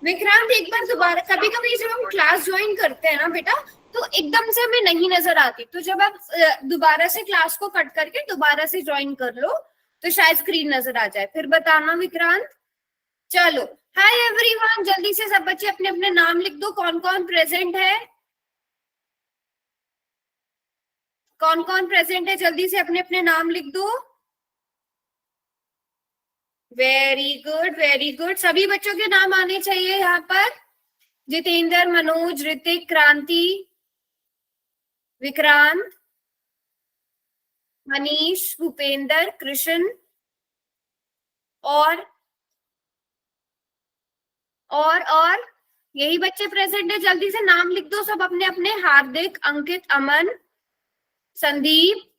विक्रांत एक बार दोबारा, कभी कभी जब हम क्लास ज्वाइन करते हैं ना बेटा, तो एकदम से हमें नहीं नजर आती, तो जब आप दोबारा से क्लास को कट करके दोबारा से ज्वाइन कर लो तो शायद स्क्रीन नजर आ जाए, फिर बताना विक्रांत। चलो, हाय एवरीवन, जल्दी से सब बच्चे अपने अपने नाम लिख दो, कौन कौन प्रेजेंट है, कौन कौन प्रेजेंट है, जल्दी से अपने अपने नाम लिख दो। वेरी गुड वेरी गुड, सभी बच्चों के नाम आने चाहिए यहाँ पर। जितेंद्र, मनोज, ऋतिक, क्रांति, विक्रांत, मनीष, भूपेंद्र, कृष्ण और यही बच्चे प्रेजेंट है, जल्दी से नाम लिख दो सब अपने अपने। हार्दिक, अंकित, अमन, संदीप,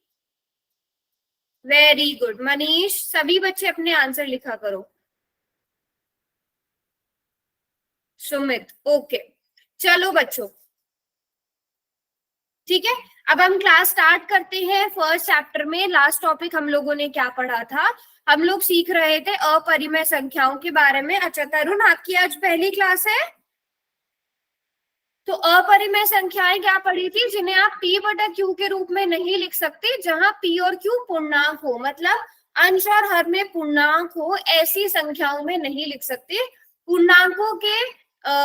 वेरी गुड, मनीष, सभी बच्चे अपने आंसर लिखा करो। सुमित, ओके, चलो बच्चों, ठीक है, अब हम क्लास स्टार्ट करते हैं। फर्स्ट चैप्टर में लास्ट टॉपिक हम लोगों ने क्या पढ़ा था? हम लोग सीख रहे थे अपरिमेय संख्याओं के बारे में। अच्छा तरुण, आपकी आज पहली क्लास है, तो अपरिमेय संख्याएं क्या पढ़ी थी? जिन्हें आप p बटा q के रूप में नहीं लिख सकते, जहां p और q पूर्णांक हो, मतलब अंश और हर में पूर्णांक हो, ऐसी संख्याओं में नहीं लिख सकते। पूर्णांकों के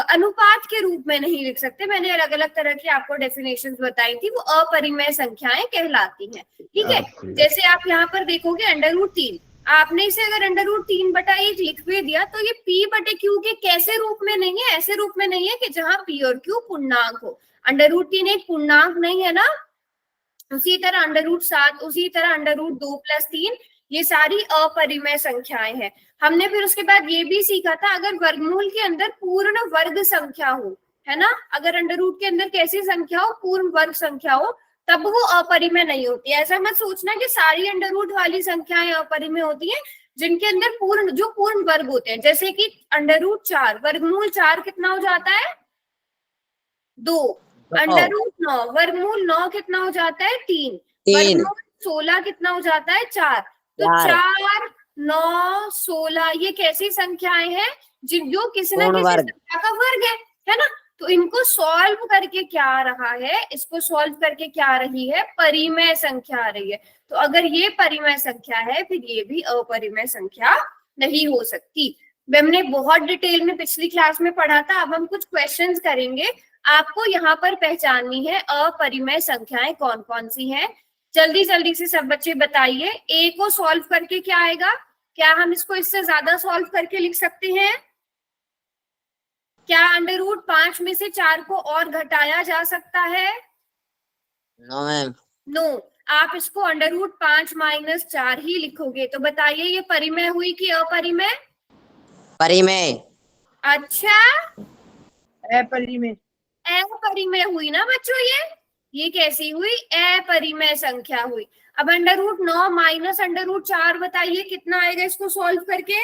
अनुपात के रूप में नहीं लिख सकते। मैंने अलग अलग तरह की आपको डेफिनेशंस बताई थी, वो अपरिमेय संख्याएं कहलाती हैं। ठीक है, जैसे आप यहाँ पर देखोगे √3, आपने इसे अगर √3/1 लिख भी दिया तो ये p बटे q के कैसे रूप में नहीं है? ऐसे रूप में नहीं है कि जहां p और q पूर्णांक हो। √3 एक पूर्णांक नहीं है ना। उसी तरह √7, उसी तरह √2 + 3, ये सारी अपरिमेय संख्याएं हैं। हमने फिर उसके बाद ये भी सीखा था, अगर वर्गमूल के अंदर पूर्ण वर्ग संख्या हो, है ना, अगर अंडर के अंदर कैसी संख्या हो? पूर्ण वर्ग संख्या हो, तब वो अपरिमेय नहीं होती। ऐसा मत सोचना कि सारी अंडर वाली संख्याएं अपरिमेय होती हैं। जिनके अंदर जो पूर्ण वर्ग होते हैं, जैसे कि √4, वर्गमूल 4 कितना हो जाता है? 2। √9, वर्गमूल 9 कितना हो जाता है? 3। वर्गमूल 16 कितना हो जाता है? 4। तो 4, 9, 16 ये कैसी संख्याएं हैं? जो किसी ना किसी संख्या का वर्ग है ना। तो इनको सॉल्व करके क्या आ रहा है? इसको सॉल्व करके क्या आ रही है? परिमेय संख्या आ रही है। तो अगर ये परिमेय संख्या है, फिर ये भी अपरिमेय संख्या नहीं हो सकती। हमने बहुत डिटेल में पिछली क्लास में पढ़ा था। अब हम कुछ क्वेश्चंस करेंगे, आपको यहाँ पर पहचाननी है अपरिमेय संख्याएं कौन कौन सी हैं। जल्दी जल्दी से सब बच्चे बताइए। ए को सॉल्व करके क्या आएगा? क्या हम इसको इससे ज्यादा सॉल्व करके लिख सकते हैं? क्या √5 में से 4 को और घटाया जा सकता है? No ma'am, no. आप इसको √5 - 4 ही लिखोगे। तो बताइए ये परिमेय हुई कि अपरिमेय? परिमेय। अच्छा, अपरिमेय। अपरिमेय हुई ना बच्चों। ये कैसी हुई? अपरिमेय संख्या हुई। अब √9 - √4 बताइए कितना आएगा इसको सॉल्व करके?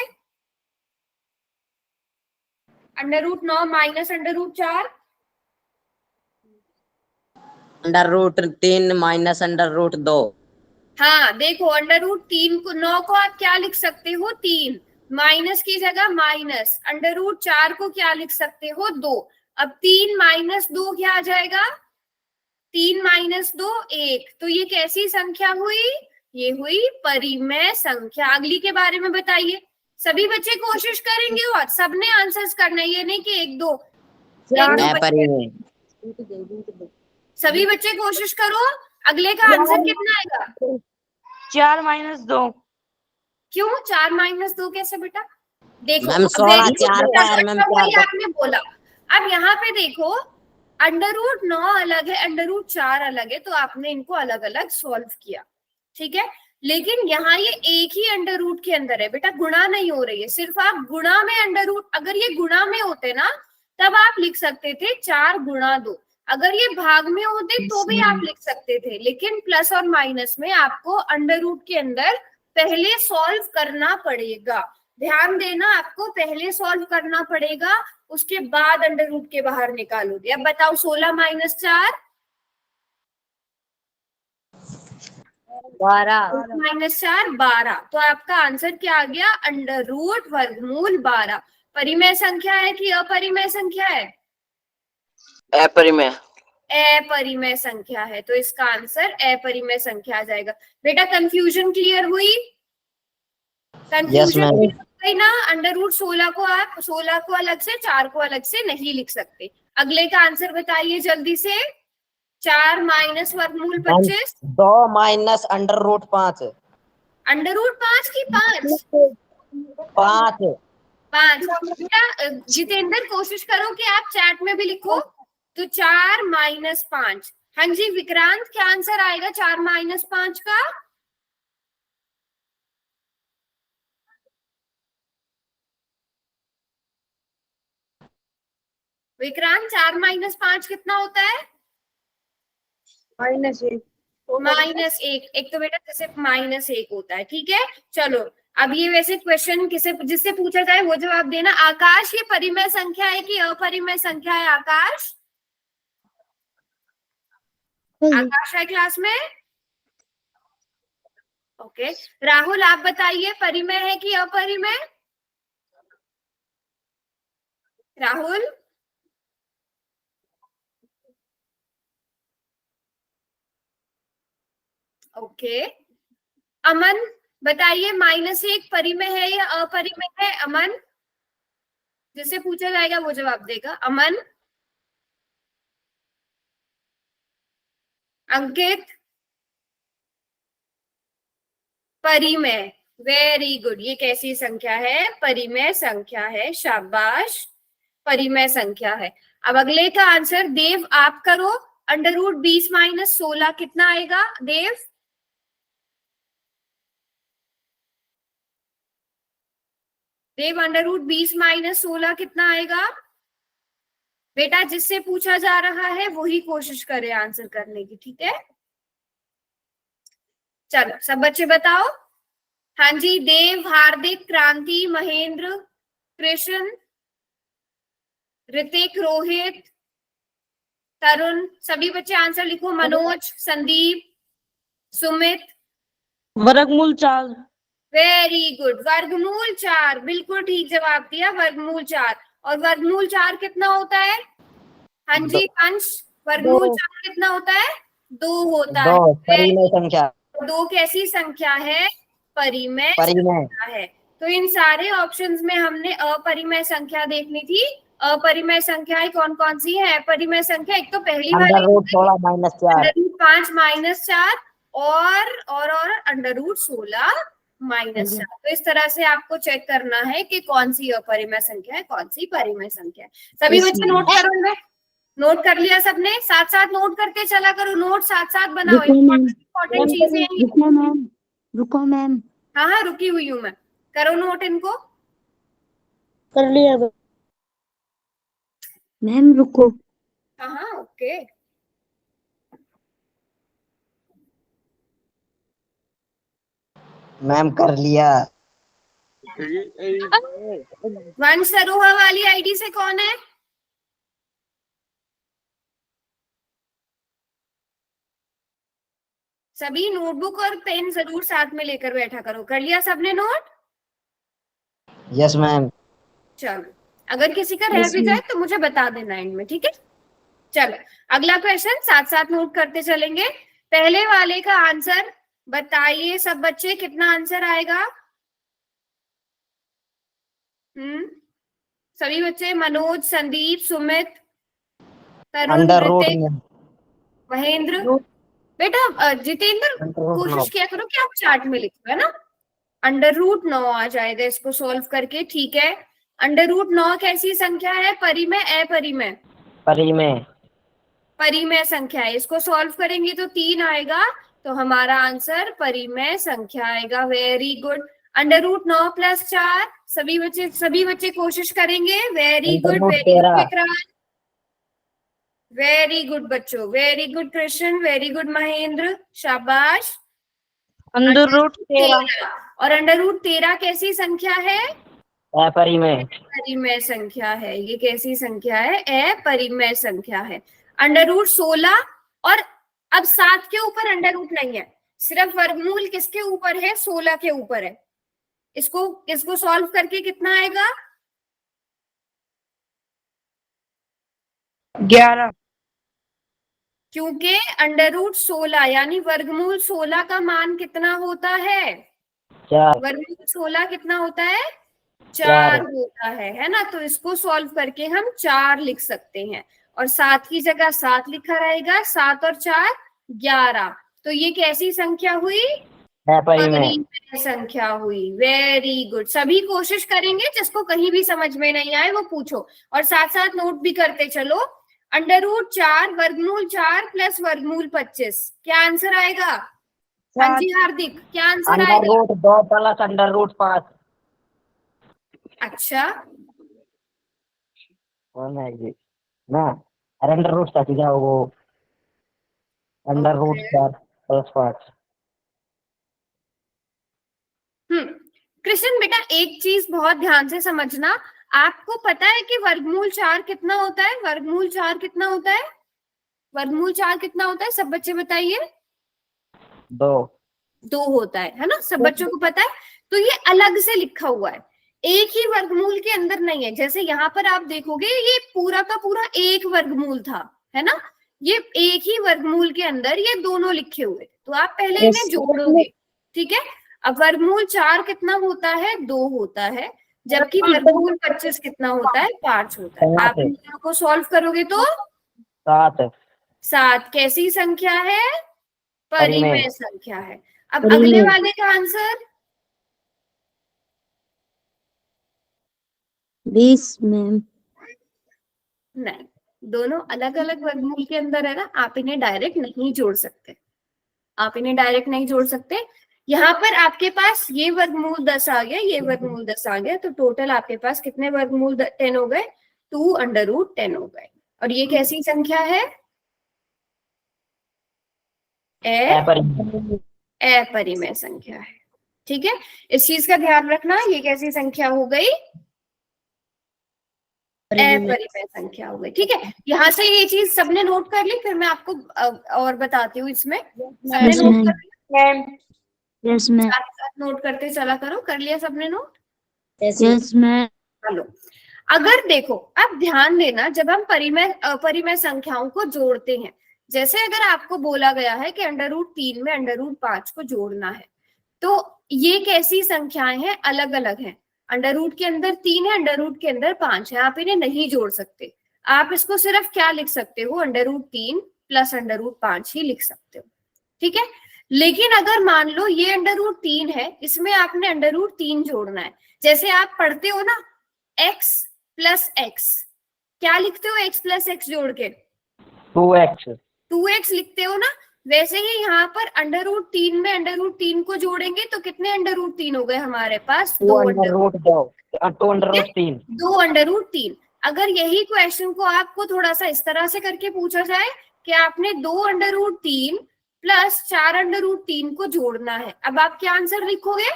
√9 - √4, √3 - √2। हाँ देखो, √3 को 9 को आप क्या लिख सकते हो? 3, माइनस की जगह माइनस। √4 को क्या लिख सकते हो? 2। अब 3 - 2 क्या आ जाएगा? 3 - 2 1। तो ये कैसी संख्या हुई? ये हुई परिमेय संख्या। अगली के बारे में बताइए। सभी बच्चे कोशिश करेंगे और सबने आंसर्स करना है, ये नहीं कि एक दो बच्चे। सभी बच्चे कोशिश करो। अगले का आंसर कितना आएगा? 4 - 2। क्यों 4 - 2 कैसे बेटा? देखो, मैम 16 4 का है मैम, वही आपने बोला। अब यहाँ पे देखो, √9 अलग है, √4 अलग है, तो आपने इनको अलग अलग सॉल्व किया, ठीक है। लेकिन यहाँ ये एक ही √ के अंदर है बेटा, गुणा नहीं हो रही है। सिर्फ आप गुणा में अगर ये गुणा में होते ना, तब आप लिख सकते थे 4 × 2। अगर ये भाग में होते तो भी आप लिख सकते थे, लेकिन प्लस और माइनस में आपको √ के अंदर पहले सॉल्व करना पड़ेगा। ध्यान देना, आपको पहले सॉल्व करना पड़ेगा, उसके बाद √ के बाहर निकालोगे। अब बताओ 16 - 4 12 -4 12। तो आपका आंसर क्या आ गया? √ वर्गमूल 12। परिमेय संख्या है कि अपरिमेय संख्या है? अपरिमेय। अपरिमेय संख्या है, तो इसका आंसर अपरिमेय संख्या आ जाएगा। बेटा कंफ्यूजन क्लियर हुई? Confusion ma'am. हुई ना? अंडर रूट 16 को आप 16 को अलग से 4 को अलग से नहीं लिख सकते। अगले का आंसर बताइए जल्दी से। 4 माइनस वर्गमूल 25 2 minus under root 5। Under root 5 की 5 5 बेटा जितेंद्र कोशिश करो कि आप चैट में भी लिखो। तो 4 माइनस 5। हाँ जी विक्रांत, क्या आंसर आएगा 4 माइनस 5 का? विक्रांत 4 माइनस 5 कितना होता है? -1। -1। एक तो बेटा जैसे -1 होता है, ठीक है। चलो अब ये वैसे क्वेश्चन किसे जिससे पूछा जाए वो जवाब देना। आकाश, ये परिमेय संख्या है कि अपरिमेय संख्या है? आकाश, आकाश है क्लास में? ओके। राहुल आप बताइए परिमेय है कि अपरिमेय? राहुल, ओके। अमन बताइए -1 परिमेय है या अपरिमेय है? अमन, जिससे पूछा जाएगा वो जवाब देगा। अमन, अंकित, परिमेय। Very good. ये कैसी संख्या है? परिमेय संख्या है। शाबाश, परिमेय संख्या है। अब अगले का आंसर देव आप करो। अंडर रूट 20 माइनस 16 कितना आएगा देव? देव अंडर रूट 20 माइनस 16 कितना आएगा? बेटा जिससे पूछा जा रहा है वही कोशिश करे आंसर करने की, ठीक है। चलो सब बच्चे बताओ। हाँ जी, देव, हार्दिक, क्रांति, महेंद्र, कृष्ण, ऋतिक, रोहित, तरुण, सभी बच्चे आंसर लिखो। मनोज, संदीप, सुमित। वर्गमूल 4। वेरी गुड, वर्गमूल 4, बिल्कुल ठीक जवाब दिया, वर्गमूल 4। और वर्गमूल 4 कितना होता है? हाँ जी अंश, वर्गमूल 4 कितना होता है? 2 होता है। 2 परिमेय संख्या। 2 कैसी संख्या है? परिमेय परिमेय। संख्या है। तो इन सारे ऑप्शंस में हमने अपरिमेय संख्या देखनी थी। अपरिमेय संख्याएं कौन कौन सी है? अपरिमेय संख्या एक तो पहली अंडर वाली root 16 minus 4। Under root 5 minus 4 और अंडर रूट 16 माइनस 4। तो इस तरह से आपको चेक करना है कि कौन सी अपरिमेय संख्या है, कौन सी परिमेय संख्या है। सभी बच्चे नोट करो इनमें। नोट कर लिया सबने? साथ साथ नोट करके चला करो, नोट साथ साथ बनाओ। इंपॉर्टेंट चीजें हैं। रुको मैम। हाँ हाँ रुकी हुई हूँ मैं। करो नोट इनको। कर लिया मैम, रुको। हाँ हाँ ओके। मैम कर लिया। वंश सरोहा वाली आईडी से कौन है? सभी नोटबुक और पेन जरूर साथ में लेकर बैठा करो। कर लिया सबने नोट? Yes ma'am. चलो अगर किसी का रह भी जाए तो मुझे बता देना एंड में, ठीक है। चलो अगला क्वेश्चन साथ साथ नोट करते चलेंगे। पहले वाले का आंसर बताइए सब बच्चे, कितना आंसर आएगा? सभी बच्चे, मनोज, संदीप, सुमित, तरुण, अंडर रूट ऋतिक, महेंद्र। बेटा जितेंद्र कोशिश किया करो कि आप चार्ट में लिखो, है ना। अंडर रूट 9 आ जाएगा इसको सॉल्व करके, ठीक है। अंडर रूट 9 कैसी संख्या है? परिमेय, अपरिमेय? परिमेय। परिमेय संख्या है। इसको सॉल्व करेंगे तो 3 आएगा, तो हमारा आंसर परिमेय संख्या आएगा। Very good. Under root 9 plus 4, सभी बच्चे कोशिश करेंगे। Very good, very good Vikrant, very good बच्चों, very good Krishna, very good Mahendra, शाबाश। Under root 13। और अंडर रूट 13 कैसी संख्या है? अपरिमेय। परिमेय संख्या है। ये कैसी संख्या है? अपरिमेय संख्या है। अंडर रूट 16 और अब 7 के ऊपर अंडर रूट नहीं है, सिर्फ वर्गमूल किसके ऊपर है? 16 के ऊपर है। इसको सॉल्व करके कितना आएगा? 11 क्योंकि √16 यानी वर्गमूल 16 का मान कितना होता है? 4 वर्गमूल 16 कितना होता है? 4 4 होता है ना? तो इसको सॉल्व करके हम 4 लिख सकते हैं और 7 की जगह 7 लिखा रहेगा। 7 और 4 11। तो ये कैसी संख्या हुई? अपरिमेय। परिमेय संख्या हुई। Very good. सभी कोशिश करेंगे, जिसको कहीं भी समझ में नहीं आए वो पूछो और साथ साथ नोट भी करते चलो। √4 वर्गमूल 4 प्लस वर्गमूल 25, क्या आंसर आएगा? हाँ जी हार्दिक, क्या आंसर आएगा? √2 प्लस √5। अच्छा, ना, अरे √, साथ जाओ वो ओके। √4 प्लस 5। कृष्ण बेटा, एक चीज बहुत ध्यान से समझना। आपको पता है कि वर्गमूल 4 कितना होता है? वर्गमूल 4 कितना होता है? वर्गमूल 4 कितना होता है? सब बच्चे बताइए। 2 2 होता है ना? सब बच्चों को पता है। तो ये अलग से लिखा हुआ है, एक ही वर्गमूल के अंदर नहीं है। जैसे यहाँ पर आप देखोगे ये पूरा का पूरा एक वर्गमूल था, है ना? ये एक ही वर्गमूल के अंदर ये दोनों लिखे हुए, तो आप पहले इन्हें जोड़ोगे। ठीक है। अब वर्गमूल 4 कितना होता है? 2 होता है। जबकि वर्गमूल 25 कितना होता है? 5 होता है। आप इन दोनों को सॉल्व करोगे तो 7 7 कैसी संख्या है? परिमेय। परिमेय संख्या है। अब अगले वाले का आंसर 20 मैम। नहीं, दोनों अलग अलग वर्गमूल के अंदर है ना, आप इन्हें डायरेक्ट नहीं जोड़ सकते। आप इन्हें डायरेक्ट नहीं जोड़ सकते। यहाँ पर आपके पास ये वर्गमूल 10 आ गया, ये वर्गमूल 10 आ गया, तो टोटल आपके पास कितने वर्गमूल 10 हो गए? 2√10 हो गए। और ये कैसी संख्या है? अपरिमेय। अपरिमेय संख्या है। ठीक है, इस चीज का ध्यान रखना। ये कैसी संख्या हो गई? अपरिमेय संख्या हो गई। ठीक है, यहाँ से ये चीज सबने नोट कर ली, फिर मैं आपको और बताती हूँ इसमें। सबने यस नोट मैम। कर लिया? Yes ma'am. साथ साथ नोट करते चला करो। कर लिया सबने नोट? Yes ma'am. चलो, अगर देखो, अब ध्यान देना, जब हम परिमेय अपरिमेय संख्याओं को जोड़ते हैं, जैसे अगर आपको बोला गया है कि √3 में √5 को जोड़ना है, तो ये कैसी संख्याएं हैं? अलग अलग हैं। √ के अंदर 3 है, √ के अंदर 5 है। आप इन्हें नहीं जोड़ सकते। आप इसको सिर्फ क्या लिख सकते हो? √3 प्लस √5 ही लिख सकते हो। ठीक है। लेकिन अगर मान लो ये √3 है, इसमें आपने √3 जोड़ना है। जैसे आप पढ़ते हो ना, x प्लस x, क्या लिखते हो? x प्लस x जोड़ के 2x 2x लिखते हो ना? वैसे ही यहाँ पर √3 में √3 को जोड़ेंगे तो कितने √3 हो गए हमारे पास? 2 2√3। 2 अगर यही क्वेश्चन को आपको थोड़ा सा इस तरह से करके पूछा जाए कि आपने 2 √3 प्लस 4 √3 को जोड़ना है, अब आप क्या आंसर लिखोगे?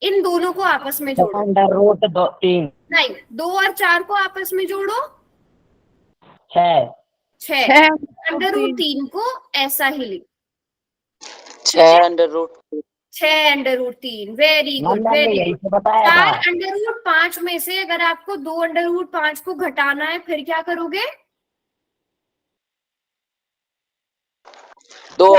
इन दोनों को आपस में जोड़ो। √3 नहीं, 2 और 4 को आपस में जोड़ो, 6 6। √3 को ऐसा ही लिखो, 6 6 √3। वेरी गुड, मैम ने वेरी यही गुड। तो बताया था। 4 √5 में से अगर आपको 2 √5 को घटाना है, फिर क्या करोगे? 2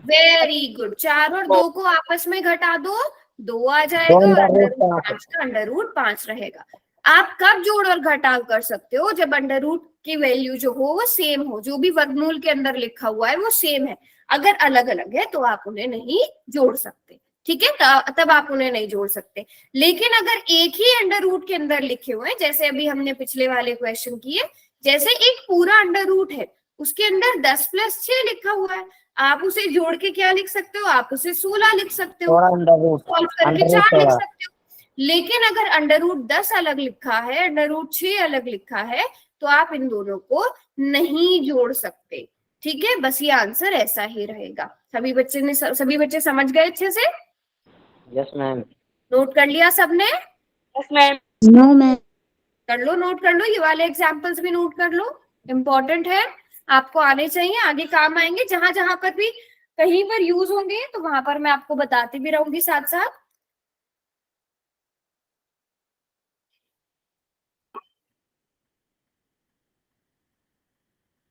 वेरी गुड। 4 और 2 को आपस में घटा दो, 2 आ जाएगा और √5 का √5 रहेगा। आप कब जोड़ और घटाव कर सकते हो? जब √ की वैल्यू जो हो वो सेम हो, जो भी वर्गमूल के अंदर लिखा हुआ है वो सेम है। अगर अलग अलग है तो आप उन्हें नहीं जोड़ सकते। ठीक है, तब आप उन्हें नहीं जोड़ सकते। लेकिन अगर एक ही √ के अंदर लिखे हुए हैं, जैसे अभी हमने पिछले वाले क्वेश्चन किए, जैसे एक पूरा √ है, उसके अंदर 10 + 6 लिखा हुआ है, आप उसे जोड़ के क्या लिख सकते हो? आप उसे 16 लिख सकते हो, सॉल्व करके 4 लिख सकते हो। लेकिन अगर √10 अलग लिखा है, √6 अलग लिखा है, तो आप इन दोनों को नहीं जोड़ सकते। ठीक है, बस ये आंसर ऐसा ही रहेगा। सभी बच्चे समझ गए अच्छे से? Yes ma'am. नोट कर लिया सबने? No ma'am. कर लो, नोट कर लो, ये वाले एग्जाम्पल्स भी नोट कर लो, इम्पोर्टेंट है, आपको आने चाहिए, आगे काम आएंगे। जहां जहां पर भी कहीं पर यूज होंगे तो वहां पर मैं आपको बताती भी रहूंगी साथ साथ।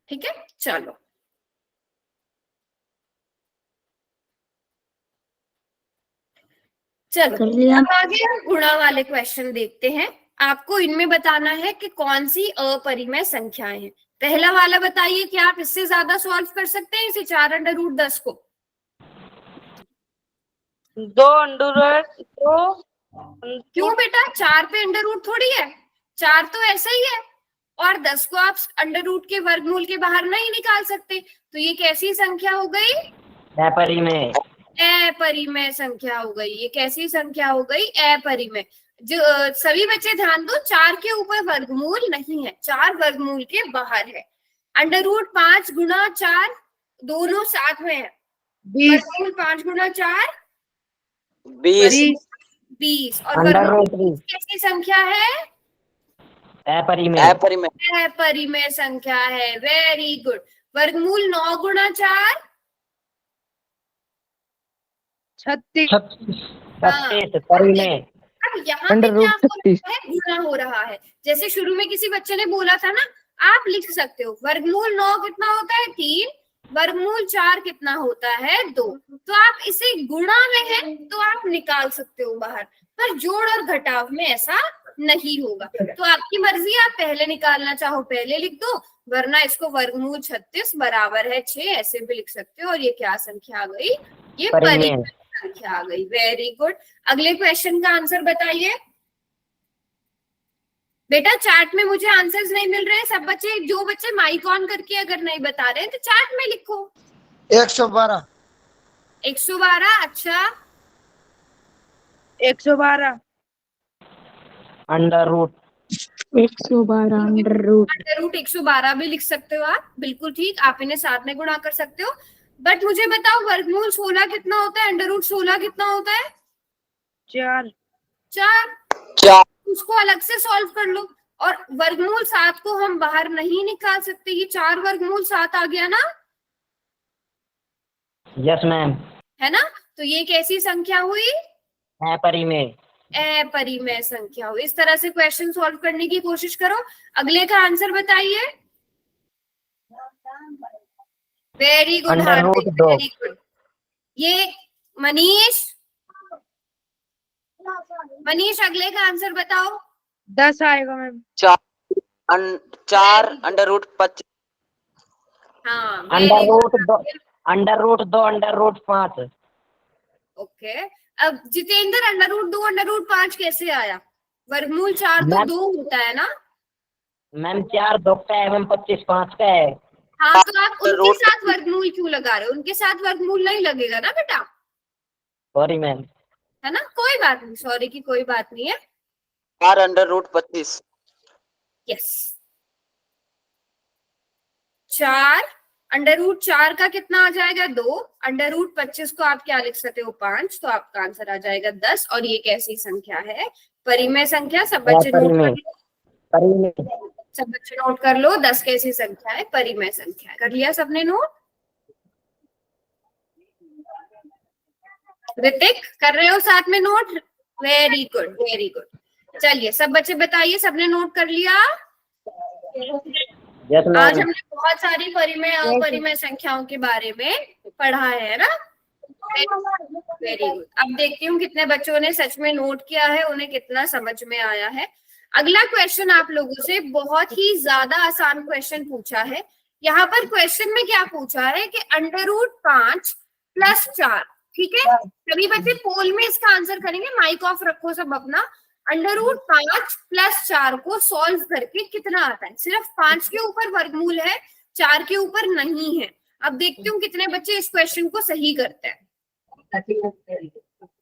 ठीक है, चलो चलो कर लिया। अब आगे हम गुणा वाले क्वेश्चन देखते हैं। आपको इनमें बताना है कि कौन सी अपरिमेय संख्याएं हैं। पहला वाला बताइए, क्या आप इससे ज्यादा सॉल्व कर सकते हैं इसे 4√10 को? 2 क्यों बेटा, 4 पे अंडर रूट थोड़ी है, 4 तो ऐसा ही है, और 10 को आप अंडर रूट के वर्गमूल के बाहर नहीं निकाल सकते, तो ये कैसी संख्या हो गई? अपरिमेय। अपरिमेय संख्या हो गई। ये कैसी संख्या हो गई? अपरिमेय। जो सभी बच्चे ध्यान दो, 4 के ऊपर वर्गमूल नहीं है, 4 वर्गमूल के बाहर है। अंडर रूट 5 गुना 4 दोनों साथ में है, 5 गुना 4 20 20, और अंडर वर्गमूल रूट 20 कैसी संख्या है? अपरिमेय। अपरिमेय अपरिमेय संख्या है। Very good. वर्गमूल 9 गुना 4 36 36 परिमेय। अब यहाँ पे क्या हो रहा है? गुणा हो रहा है। जैसे शुरू में किसी बच्चे ने बोला था ना, आप लिख सकते हो वर्गमूल 9 कितना होता है? 3, वर्गमूल 4 कितना होता है? 2। तो आप इसे गुणा में है तो आप निकाल सकते हो बाहर, पर जोड़ और घटाव में ऐसा नहीं होगा। तो आपकी मर्जी, आप पहले निकालना चाहो पहले लिख दो, वरना इसको वर्गमूल 36 बराबर है 6 ऐसे भी लिख सकते हो। और ये क्या संख्या आ गई? ये परिमेय संख्या आ गई। Very good. अगले क्वेश्चन का आंसर बताइए। बेटा चार्ट में मुझे आंसर्स नहीं मिल रहे हैं। सब बच्चे, जो बच्चे माइक ऑन करके अगर नहीं बता रहे तो चार्ट में लिखो। 112। 112। अच्छा, 112 under root 112 under root. Under root 112 भी लिख सकते हो आप, बिल्कुल ठीक। आप इन्हें साथ में गुणा कर सकते हो। बट मुझे बताओ वर्गमूल 16 कितना होता है? अंडर रूट 16 कितना होता है? 4 4 उसको अलग से सॉल्व कर लो। और वर्गमूल 7 को हम बाहर नहीं निकाल सकते, ये 4 वर्गमूल 7 आ गया ना, यस मैम। है ना? तो ये कैसी संख्या हुई? अपरिमेय। अपरिमेय संख्या हुई। इस तरह से क्वेश्चन सॉल्व करने की कोशिश करो। अगले का आंसर बताइए। वेरी गुड अंडर हार्दिक, रूट 2। Very good. ये मनीष अगले का आंसर बताओ। 10 आएगा मैम। 4 under root 25। हाँ, under root 2 under root 2 under root 5। Okay. अब Jitendra, under root 2 under root 5 कैसे आया? वर्गमूल 4 तो 2 होता है ना? मैम 4 2 का है मैम, 25 5 का है। हाँ, तो आप उनके साथ वर्गमूल क्यों लगा रहे हो? उनके साथ वर्गमूल नहीं लगेगा ना बेटा, सॉरी मैम। है ना? कोई बात नहीं, सॉरी की कोई बात नहीं है। 4 under root 25। Yes, 4 under root 4 का कितना आ जाएगा? 2। अंडर रूट 25 को आप क्या लिख सकते हो? 5। तो आपका आंसर आ जाएगा 10। और ये कैसी संख्या है? परिमेय संख्या। सब बच्चे नोट कर लो, परिमेय। सब बच्चे नोट कर लो। 10 कैसी संख्या है? परिमेय संख्या है। कर लिया सबने नोट? ऋतिक, कर रहे हो साथ में note? Very good, very good. चलिए सब बच्चे बताइए, सबने नोट कर लिया? आज हमने बहुत सारी परिमेय अपरिमेय संख्याओं के बारे में पढ़ा है ना? Very good. अब देखती हूँ कितने बच्चों ने सच में नोट किया है, उन्हें कितना समझ में आया है। अगला क्वेश्चन आप लोगों से बहुत ही ज्यादा आसान क्वेश्चन पूछा है। यहाँ पर क्वेश्चन में क्या पूछा है कि अंडर रूट 5 + 4, ठीक है? सभी बच्चे पोल में इसका आंसर करेंगे। माइक ऑफ रखो सब अपना। अंडर रूट 5 + 4 को सॉल्व करके कितना आता है? सिर्फ 5 के ऊपर वर्गमूल है, 4 के ऊपर नहीं है। अब देखती हूँ कितने बच्चे इस क्वेश्चन को सही करते हैं।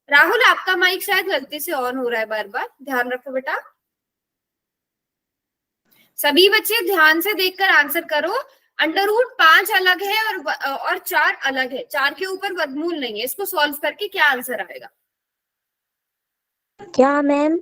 राहुल, आपका माइक शायद गलती से ऑन हो रहा है, बार बार ध्यान रखो बेटा। सभी बच्चे ध्यान से देखकर आंसर करो। अंडर रूट 5 अलग है और 4 अलग है, 4 के ऊपर वर्गमूल नहीं है। इसको सॉल्व करके क्या आंसर आएगा? क्या मैम?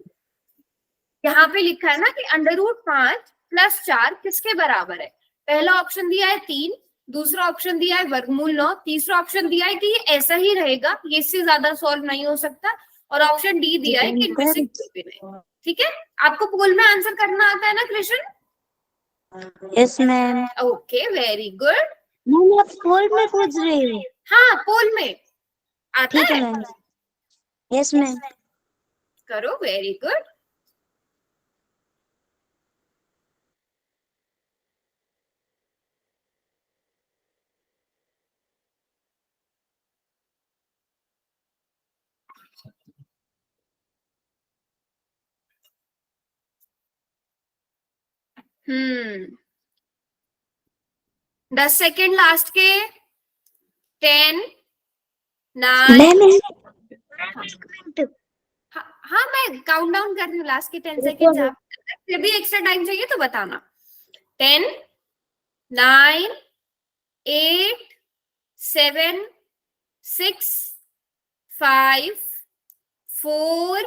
यहाँ पे लिखा है ना कि अंडर रूट 5 + 4 किसके बराबर है? पहला ऑप्शन दिया है 3, दूसरा ऑप्शन दिया है वर्गमूल 9, तीसरा ऑप्शन दिया है कि ये ऐसा ही रहेगा, ये इससे ज्यादा सॉल्व नहीं हो सकता, और ऑप्शन डी दिया है कि इनमें से कोई भी नहीं। ठीक है, आपको पोल में आंसर करना आता है ना Krishna? Yes ma'am. Okay, very good. Ma'am आप पोल में पूछ रहे हो? हाँ, पोल में आता ठीक है है, मैम। Yes ma'am. करो, वेरी गुड। हम्म 10 सेकेंड लास्ट के। 10, 9। मैम हाँ, मैं काउंट डाउन कर रही हूँ, लास्ट के 10 सेकेंड। आप फिर भी एक्स्ट्रा टाइम चाहिए तो बताना। 10, 9, 8, 7, 6, 5, 4,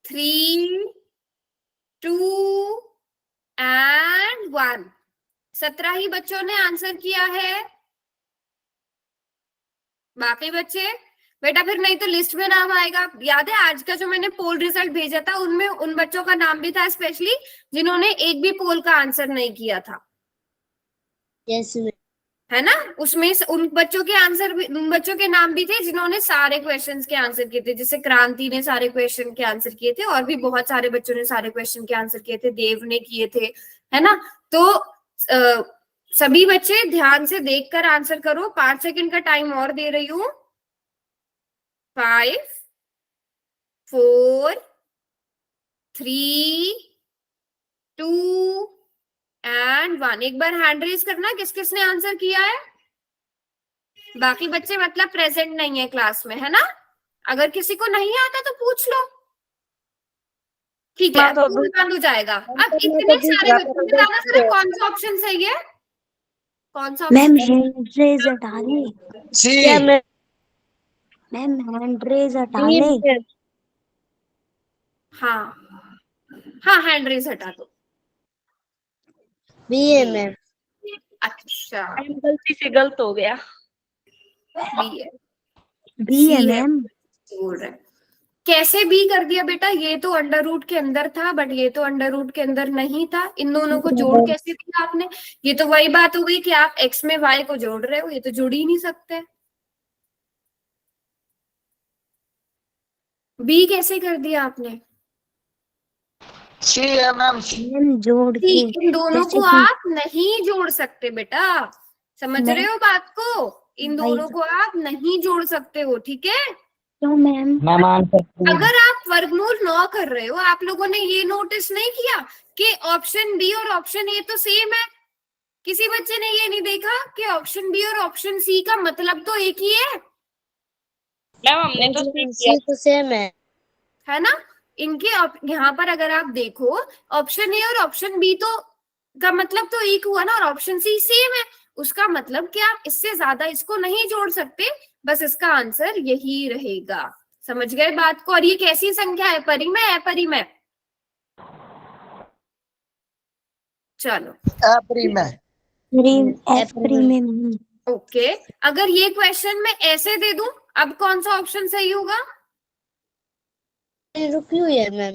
3, 2 एंड 1। 17 ही बच्चों ने आंसर किया है। बाकी बच्चे बेटा फिर नहीं तो लिस्ट में नाम आएगा। याद है आज का जो मैंने पोल रिजल्ट भेजा था, उनमें उन बच्चों का नाम भी था स्पेशली जिन्होंने एक भी पोल का आंसर नहीं किया था। यस है ना, उसमें उन बच्चों के आंसर भी, उन बच्चों के नाम भी थे जिन्होंने सारे क्वेश्चंस के आंसर किए थे। जैसे क्रांति ने सारे क्वेश्चन के आंसर किए थे, और भी बहुत सारे बच्चों ने सारे क्वेश्चन के आंसर किए थे, देव ने किए थे। है ना, तो सभी बच्चे ध्यान से देखकर आंसर करो। 5 सेकंड का टाइम और दे रही हूँ। 5, 4, 3, 2 एंड 1। एक बार हैंड रेज करना किस किसने आंसर किया है। बाकी बच्चे मतलब प्रेजेंट नहीं है क्लास में, है ना। अगर किसी को नहीं आता तो पूछ लो, ठीक है, तो बंद हो जाएगा। अब इतने सारे बच्चों बताना जरा कौन सा ऑप्शन सही है, कौन सा मैम ऑप्शन। हैंड रेज हटा ले। सी। मैम हैंड रेज हटा ले। हाँ हाँ, हैंड रेज हटा दो। बी है मैम। अच्छा, गलती से गलत हो गया। बी है, बी है मैम। बोल रहे हैं। कैसे बी कर दिया बेटा, ये तो अंडर रूट के अंदर था, बट ये तो अंडर रूट के अंदर नहीं था। इन दोनों को जोड़ कैसे दिया आपने। ये तो वही बात हो गई कि आप एक्स में वाई को जोड़ रहे हो, ये तो जोड़ ही नहीं सकते। बी कैसे कर दिया आपने। सी है मैम। मैम जोड़ के इन दोनों जैसे को कि आप नहीं जोड़ सकते बेटा, समझ रहे हो बात को। इन दोनों को आप नहीं जोड़ सकते हो, ठीक है। क्यों मैम। मैम आंसर अगर आप वर्गमूल 9 कर रहे हो, आप लोगों ने ये नोटिस नहीं किया कि ऑप्शन बी और ऑप्शन ए तो सेम है। किसी बच्चे ने ये नहीं देखा कि ऑप्शन बी और ऑप्शन सी का मतलब तो एक ही है। मैम हमने तो सीख किया। सी तो सेम है ना। इनके यहाँ पर अगर आप देखो, ऑप्शन ए और ऑप्शन बी तो का मतलब तो एक हुआ ना, और ऑप्शन सी सेम है। उसका मतलब क्या, इससे ज्यादा इसको नहीं जोड़ सकते, बस इसका आंसर यही रहेगा। समझ गए बात को। और ये कैसी संख्या है, परिमेय है, परिमेय। चलो, में ओके। अगर ये क्वेश्चन में ऐसे दे दूं, अब कौन सा ऑप्शन सही होगा। रुकी हुई है मैम।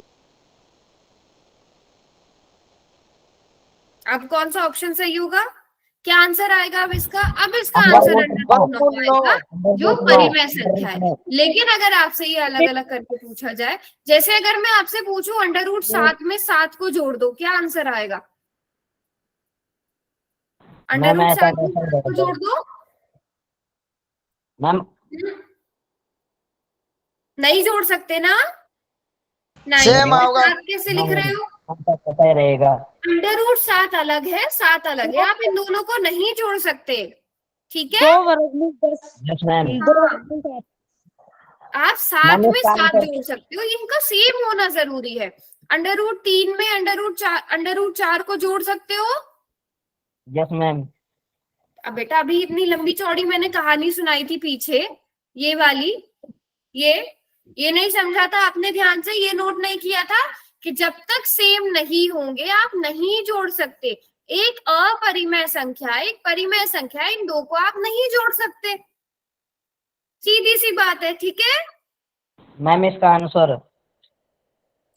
अब कौन सा ऑप्शन सही होगा, क्या आंसर आएगा अब इसका। अब इसका आंसर आएगा जो परिमेय संख्या है। लेकिन अगर आपसे ये अलग अलग करके पूछा जाए, जैसे अगर मैं आपसे पूछूं अंडर रूट 7 में 7 को जोड़ दो, क्या आंसर आएगा। अंडर रूट 7 में 7 को जोड़ दो। मैम नहीं जोड़ सकते ना। सेम होगा। 7 कैसे लिख रहे हो। पता ही रहेगा। अंडर रूट 7 अलग है, 7 अलग है, आप इन दोनों को नहीं जोड़ सकते, ठीक है। दो वर्गमूल 10। Yes ma'am. आप 7 में 7 जोड़ सकते हो, इनका सेम होना जरूरी है। अंडर रूट 3 में अंडर रूट 4 को जोड़ सकते हो। Yes ma'am. अब बेटा अभी इतनी लंबी चौड़ी मैंने कहानी सुनाई थी पीछे, ये वाली, ये नहीं समझा था आपने ध्यान से, ये नोट नहीं किया था कि जब तक सेम नहीं होंगे आप नहीं जोड़ सकते। एक अपरिमेय संख्या, एक परिमेय संख्या, इन दो को आप नहीं जोड़ सकते। सीधी सी बात है, ठीक है। मैम इसका आंसर।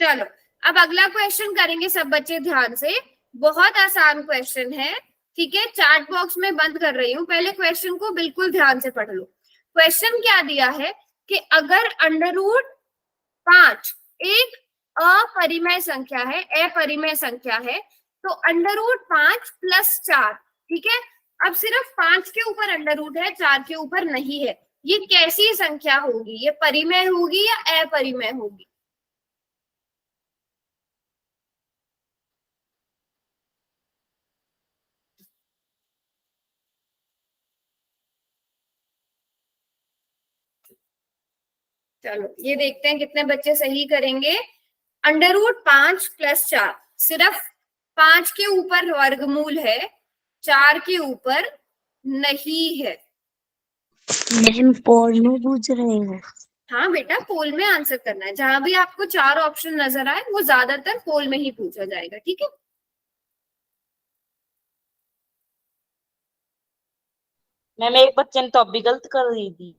चलो अब अगला क्वेश्चन करेंगे सब बच्चे ध्यान से। बहुत आसान क्वेश्चन है, ठीक है। चैट बॉक्स में बंद कर रही हूँ, पहले क्वेश्चन को बिल्कुल ध्यान से पढ़ लो। क्वेश्चन क्या दिया है कि अगर √5 एक अपरिमेय संख्या है, अपरिमेय संख्या है, तो √5 + 4, ठीक है। अब सिर्फ 5 के ऊपर अंडर रूट है, 4 के ऊपर नहीं है। ये कैसी संख्या होगी? ये परिमेय होगी या अपरिमेय होगी? चलो ये देखते हैं कितने बच्चे सही करेंगे। √5 + 4, सिर्फ 5 के ऊपर वर्गमूल है, 4 के ऊपर नहीं है। मैम पोल में पूछ रहे हो? हाँ बेटा, पोल में आंसर करना है। जहां भी आपको 4 ऑप्शन नजर आए वो ज्यादातर पोल में ही पूछा जाएगा, ठीक है। मैम एक बच्चे ने तो अब भी गलत कर दी थी।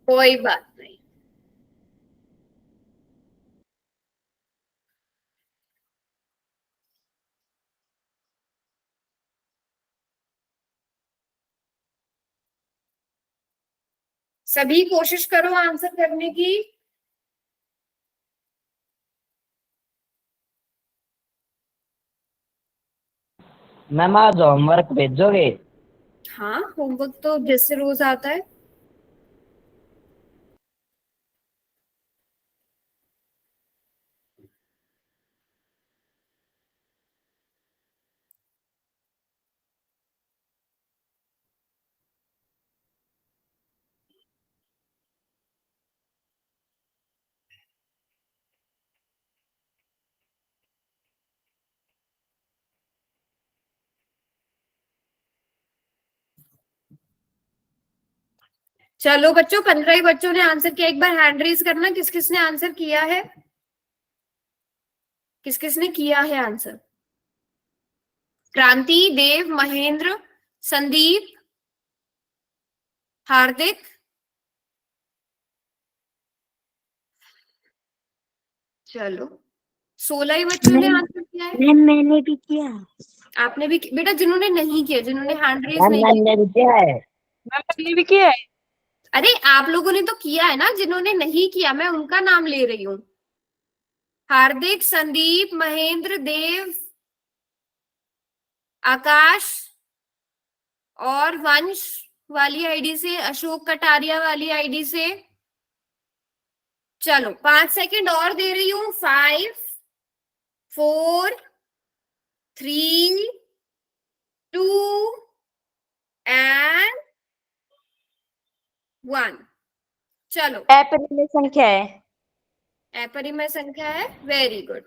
कोई बात नहीं। सभी कोशिश करो आंसर करने की। मैम आज होमवर्क भेजोगे? हाँ, होमवर्क तो जैसे रोज आता है। चलो बच्चों, 15 ही बच्चों ने आंसर किया। एक बार हैंड रेज करना, किस किसने आंसर किया है, किस किसने किया है आंसर। क्रांति, देव, महेंद्र, संदीप, हार्दिक। चलो 16 ही बच्चों ने आंसर किया है। मैम मैंने भी किया। आपने भी बेटा, जिन्होंने नहीं किया, जिन्होंने हैंड रेज मैम नहीं किया। मैंने भी किया है। मैम मैंने भी किया है। अरे आप लोगों ने तो किया है ना, जिन्होंने नहीं किया मैं उनका नाम ले रही हूँ। हार्दिक, संदीप, महेंद्र, देव, आकाश और वंश वाली आईडी से, अशोक कटारिया वाली आईडी से। चलो 5 सेकंड और दे रही हूँ। 5, 4, 3, 2 एंड 1। चलो अपरिमेय संख्या है। अपरिमेय संख्या है, very good.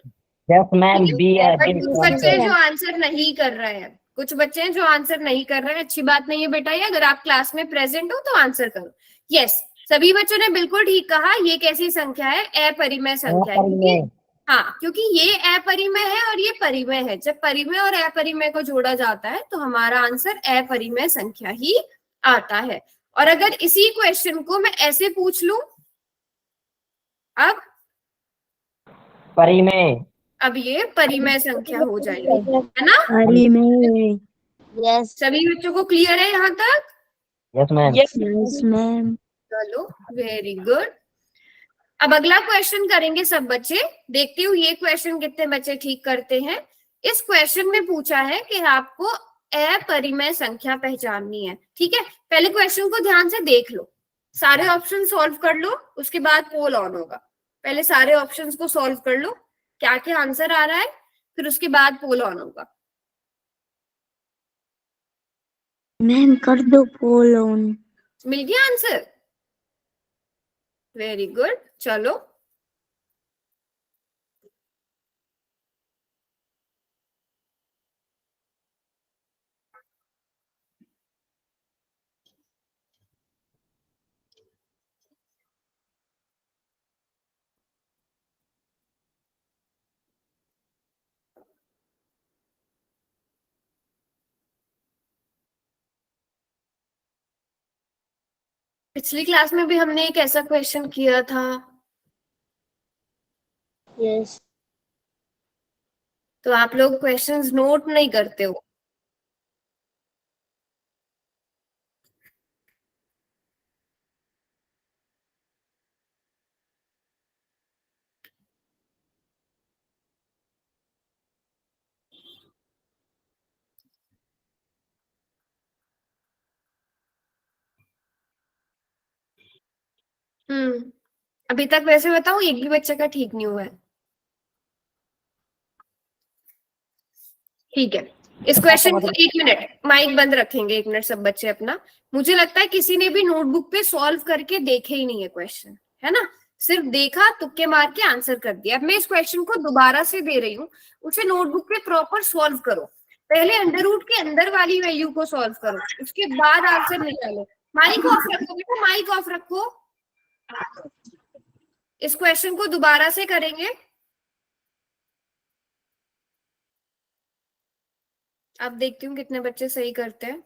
Yes ma'am, B है, बट बी कुछ बच्चे हैं जो आंसर नहीं कर रहे हैं, कुछ बच्चे हैं जो आंसर नहीं कर रहे हैं। अच्छी बात नहीं है बेटा, ये अगर आप क्लास में प्रेजेंट हो तो आंसर करो। यस, सभी बच्चों ने बिल्कुल ठीक कहा। ये कैसी संख्या है? अपरिमेय संख्या है, क्योंकि हाँ, क्योंकि ये अपरिमेय है और ये परिमेय है। जब परिमेय और अपरिमेय को जोड़ा जाता है तो हमारा आंसर अपरिमेय संख्या ही आता है। और अगर इसी क्वेश्चन को मैं ऐसे पूछ लूं, अब परिमेय, अब ये परिमेय संख्या हो जाएगी, है ना। परिमेय। यस सभी बच्चों को क्लियर है यहाँ तक? Yes ma'am. Yes ma'am. चलो वेरी गुड। अब अगला क्वेश्चन करेंगे सब बच्चे। देखती हूँ ये क्वेश्चन कितने बच्चे ठीक करते हैं। इस क्वेश्चन में पूछा है कि आपको अपरिमेय संख्या पहचाननी है, ठीक है। पहले क्वेश्चन को ध्यान से देख लो, सारे ऑप्शन सॉल्व कर लो, उसके बाद पोल ऑन होगा। पहले सारे ऑप्शंस को सॉल्व कर लो, क्या क्या आंसर आ रहा है, फिर उसके बाद पोल ऑन होगा। मैम कर दो पोल ऑन। मिल गया आंसर? Very good. चलो पिछली क्लास में भी हमने एक ऐसा क्वेश्चन किया था। यस तो आप लोग क्वेश्चंस नोट नहीं करते हो। अभी तक वैसे बताऊं एक भी बच्चे का ठीक नहीं हुआ है। ठीक है, इस क्वेश्चन को 1 मिनट माइक बंद रखेंगे, 1 मिनट सब बच्चे अपना। मुझे लगता है किसी ने भी नोटबुक पे सॉल्व करके देखे ही नहीं है क्वेश्चन, है ना? सिर्फ देखा, तुक्के मार के आंसर कर दिया। अब मैं इस क्वेश्चन को दोबारा से दे रही हूँ, उसे नोटबुक पे प्रॉपर सॉल्व करो। पहले अंडर रूट के अंदर वाली वैल्यू को सॉल्व करो, उसके बाद आंसर निकालो। माइक ऑफ रखो बेटा, माइक ऑफ रखो। इस क्वेश्चन को दोबारा से करेंगे। अब देखती हूँ कितने बच्चे सही करते हैं।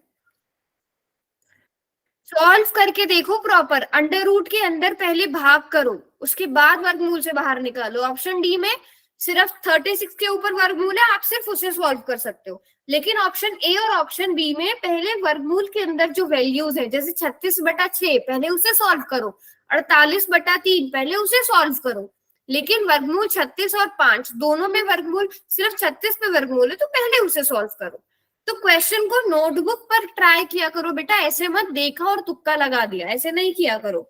सॉल्व करके देखो प्रॉपर। अंडर रूट के अंदर पहले भाग करो, उसके बाद वर्गमूल से बाहर निकालो। ऑप्शन डी में सिर्फ 36 के ऊपर वर्गमूल है, आप सिर्फ उसे सॉल्व कर सकते हो। लेकिन ऑप्शन ए और ऑप्शन बी में पहले वर्गमूल के अंदर जो वैल्यूज है, जैसे 36/6 पहले उसे सॉल्व करो, 48/3 पहले उसे सॉल्व करो। लेकिन वर्गमूल 36 और 5 दोनों में वर्गमूल सिर्फ 36 पे वर्गमूल है, तो पहले उसे सॉल्व करो। तो क्वेश्चन को नोटबुक पर ट्राई किया करो बेटा, ऐसे मत देखा और तुक्का लगा दिया, ऐसे नहीं किया करो।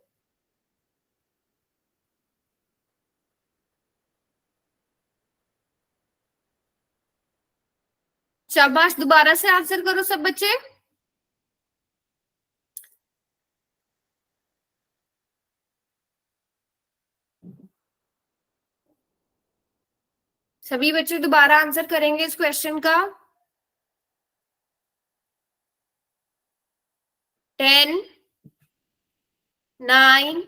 शाबाश, दोबारा से आंसर करो सब बच्चे। सभी बच्चे दोबारा आंसर करेंगे इस क्वेश्चन का। 10, 9,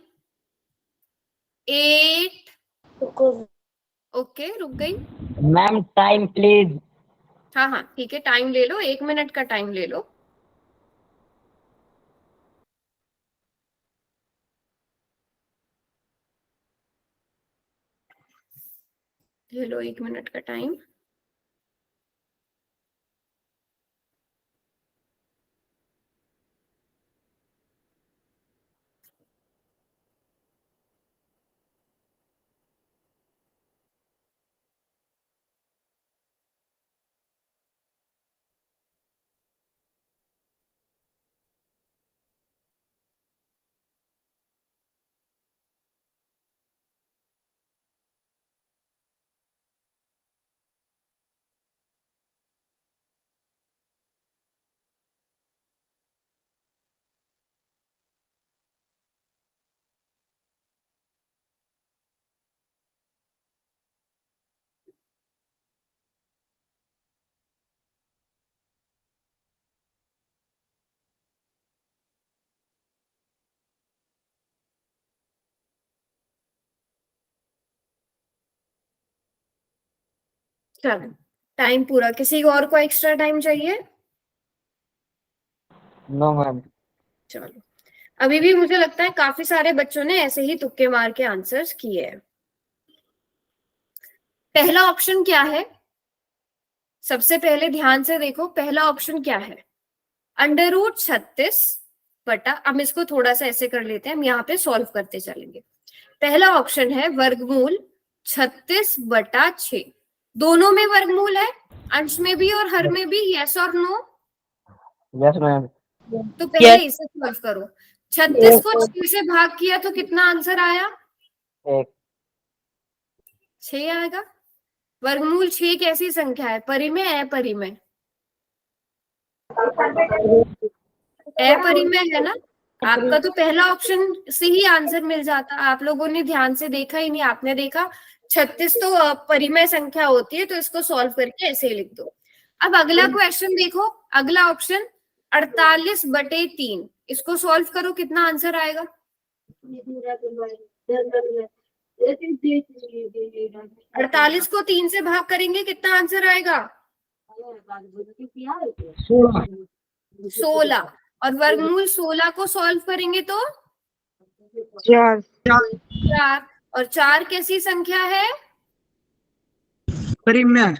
8। ओके, रुक गई। Ma'am time please. हाँ हाँ ठीक है, टाइम ले लो, 1 मिनट का टाइम ले लो। ले लो 1 मिनट का टाइम। चलो, टाइम पूरा। किसी और को एक्स्ट्रा टाइम चाहिए? No ma'am. चलो, अभी भी मुझे लगता है काफी सारे बच्चों ने ऐसे ही तुक्के मार के आंसर्स किए हैं। पहला ऑप्शन क्या है? सबसे पहले ध्यान से देखो, पहला ऑप्शन क्या है? अंडर रूट 36 बटा, अब इसको थोड़ा सा ऐसे कर लेते हैं, हम यहाँ पे सॉल्व करते चलेंगे। पहला ऑप्शन है वर्गमूल 36/6। दोनों में वर्गमूल है, अंश में भी और हर में भी। यस और नो? Yes ma'am. तो पहले इसे सॉल्व करो। 36 को 6 से भाग किया तो कितना आंसर आया? 1। 6 आएगा। वर्गमूल 6 कैसी संख्या है? परिमेय, अपरिमेय? अपरिमेय है ना। आपका तो पहला ऑप्शन से ही आंसर मिल जाता। आप लोगों ने ध्यान से देखा ही नहीं। आपने देखा 36 तो परिमेय संख्या होती है, तो इसको सॉल्व करके ऐसे लिख दो। अब अगला क्वेश्चन देखो, अगला ऑप्शन 48/3। इसको सॉल्व करो, कितना आंसर आएगा? 48 को 3 से भाग करेंगे, कितना आंसर आएगा? 16। और वर्गमूल 16 को सॉल्व करेंगे तो 4। और 4 कैसी संख्या है? परिमेय।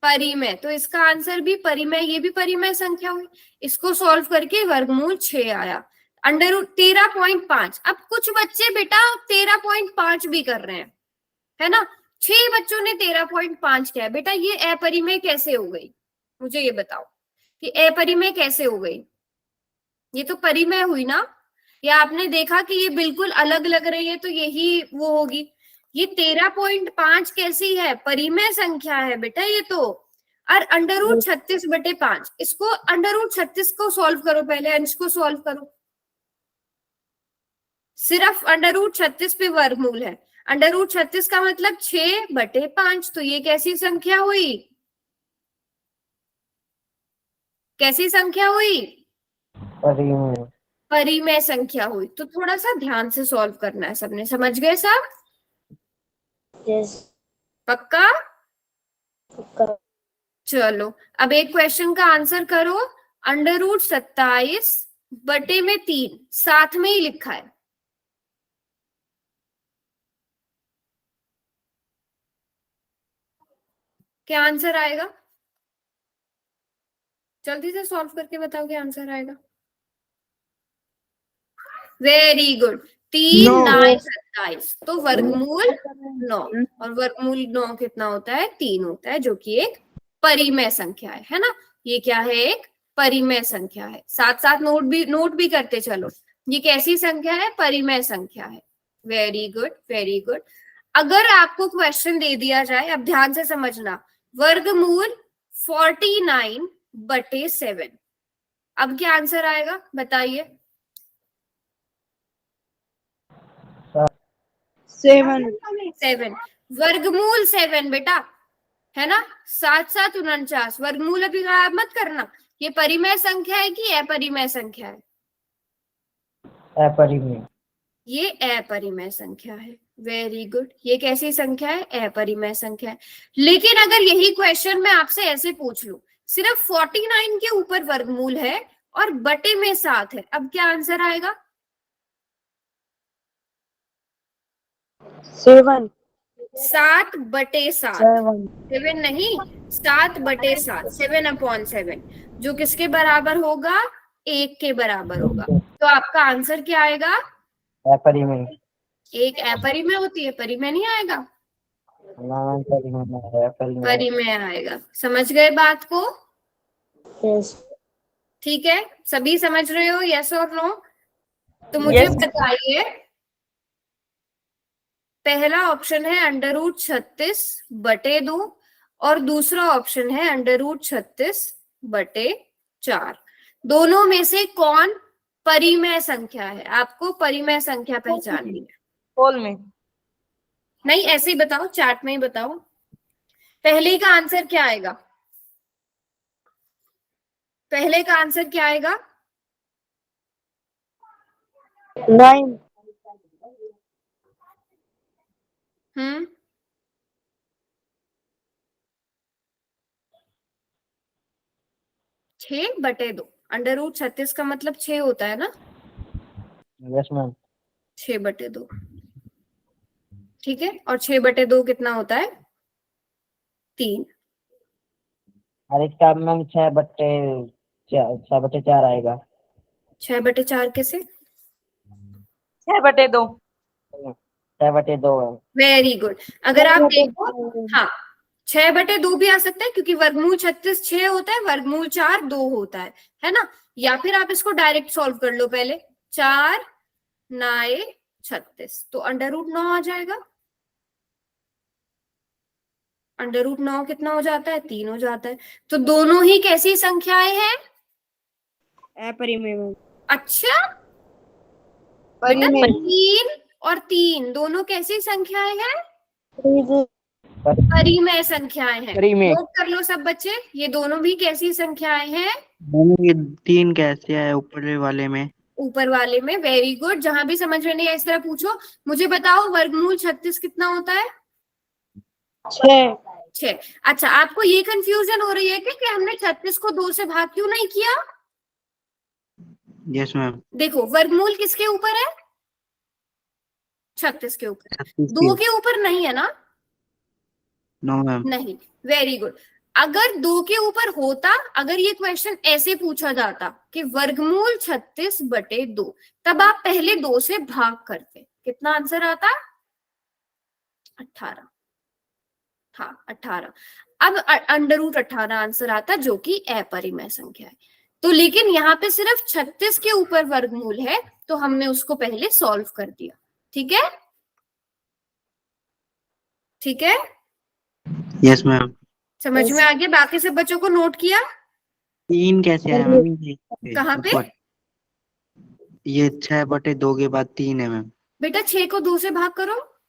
परिमेय, तो इसका आंसर भी परिमेय, ये भी परिमेय संख्या हुई। इसको सॉल्व करके वर्गमूल 6 आया। Under root 13.5। अब कुछ बच्चे बेटा 13.5 भी कर रहे हैं, है ना। 6 बच्चों ने 13.5 किया। बेटा ये अपरिमेय कैसे हो गई, मुझे ये बताओ कि अपरिमेय कैसे हो गई। ये तो परिमेय हुई ना, या आपने देखा कि ये बिल्कुल अलग लग रही है तो यही वो होगी। ये 13.5 कैसी है, परिमेय संख्या है बेटा ये तो। और अंडर रूट 36/5, इसको अंडर रूट 36 को सॉल्व करो, पहले अंश को सॉल्व करो। सिर्फ अंडर रूट 36 पे वर्गमूल है। अंडर रूट 36 का मतलब 6/5, तो ये कैसी संख्या हुई, कैसी संख्या हुई, परिमेय। परिमेय संख्या हुई। तो थोड़ा सा ध्यान से सॉल्व करना है सबने, समझ गए सब? यस। पक्का? चलो अब एक क्वेश्चन का आंसर करो। अंडर रूट 27/3 साथ में ही लिखा है। क्या आंसर आएगा, जल्दी से सॉल्व करके बताओ क्या आंसर आएगा। वेरी गुड, 3 9 27, तो वर्गमूल 9, और वर्गमूल 9 कितना होता है, 3 होता है, जो कि एक परिमेय संख्या है ना। ये क्या है, एक परिमेय संख्या है। साथ साथ नोट भी करते चलो, ये कैसी संख्या है, परिमेय संख्या है। Very good very good. अगर आपको क्वेश्चन दे दिया जाए, अब ध्यान से समझना, वर्गमूल 49/7, अब क्या आंसर आएगा बताइए। 7 वर्गमूल 7 बेटा, है ना। 7 7 49, वर्गमूल अभी गायब मत करना। ये परिमेय संख्या है कि अपरिमेय संख्या है, अपरिमेय। ये अपरिमेय संख्या है। वेरी गुड, ये कैसी संख्या है, अपरिमेय संख्या है। लेकिन अगर यही क्वेश्चन मैं आपसे ऐसे पूछ लूं, सिर्फ 49 के ऊपर वर्गमूल है और बटे में 7 है, अब क्या आंसर आएगा। 7 7/7, 7 नहीं, 7/7, 7/7, जो किसके बराबर होगा, 1 के बराबर होगा। तो आपका आंसर क्या आएगा, अपरिमेय। एक अपरिमेय होती है, परिमेय नहीं आएगा, अपरिमेय। परिमेय आएगा। समझ गए बात को? यस। ठीक है, सभी समझ रहे हो, यस और नो? तो मुझे Yes. बताइए, पहला ऑप्शन है अंडर रूट 36/2 और दूसरा ऑप्शन है अंडर रूट 36/4। दोनों में से कौन परिमेय संख्या है, आपको परिमेय संख्या पहचाननी है। होल में नहीं ऐसे ही बताओ, चार्ट में ही बताओ। पहले का आंसर क्या आएगा, पहले का आंसर क्या आएगा, 9 6/2। अंडर रूट 36 का मतलब 6 होता है ना, यस मैम। 6/2, ठीक है। और 6/2 कितना होता है, 3। और इसका मैम 6/4 आएगा। 6/4 कैसे, 6/2 6/2 है। Very good. अगर आप देखो, हाँ 6/2 भी आ सकता है, क्योंकि वर्गमूल 36 6 होता है, वर्गमूल 4 2 होता है ना। या फिर आप इसको डायरेक्ट सॉल्व कर लो, पहले 4 9 36, तो अंडर रूट 9 आ जाएगा। अंडर रूट 9 कितना हो जाता है, 3 हो जाता है। तो दोनों ही कैसी संख्याएं हैं, अपरिमेय। अच्छा बेटा, 3 और 3 दोनों कैसी संख्याएं हैं, परिमेय संख्याएं हैं। परिमेय। नोट कर लो सब बच्चे, ये दोनों भी कैसी संख्याएं हैं, ये 3 कैसे है ऊपर वाले में? ऊपर वाले में। वेरी गुड, जहां भी समझ में नहीं आया इस तरह पूछो। मुझे बताओ वर्गमूल 36 कितना होता है, 6। अच्छा, आपको ये कंफ्यूजन हो रही है कि हमने 36 को 2 से भाग क्यों नहीं किया। Yes ma'am. देखो वर्गमूल किसके ऊपर है, 36 के ऊपर, 2 के ऊपर नहीं है ना, नो मैम। नहीं। वेरी गुड, अगर 2 के ऊपर होता, अगर ये क्वेश्चन ऐसे पूछा जाता कि वर्गमूल 36/2, तब आप पहले 2 से भाग करते, कितना आंसर आता? 18। हाँ 18। अब √18 आंसर आता, जो कि अपरिमेय संख्या है। तो लेकिन यहाँ पे सिर्फ 36 के ऊपर वर्गमूल है, तो हमने उसको पहले सॉल्व कर दिया। ठीक है, ठीक है, यस मैम। समझ में आ गया? बाकी सब बच्चों को नोट किया? 3 कैसे आया मैम? कहाँ पे? ये 6/2 के बाद 3 है मैम। बेटा 6 को 2 से भाग करो,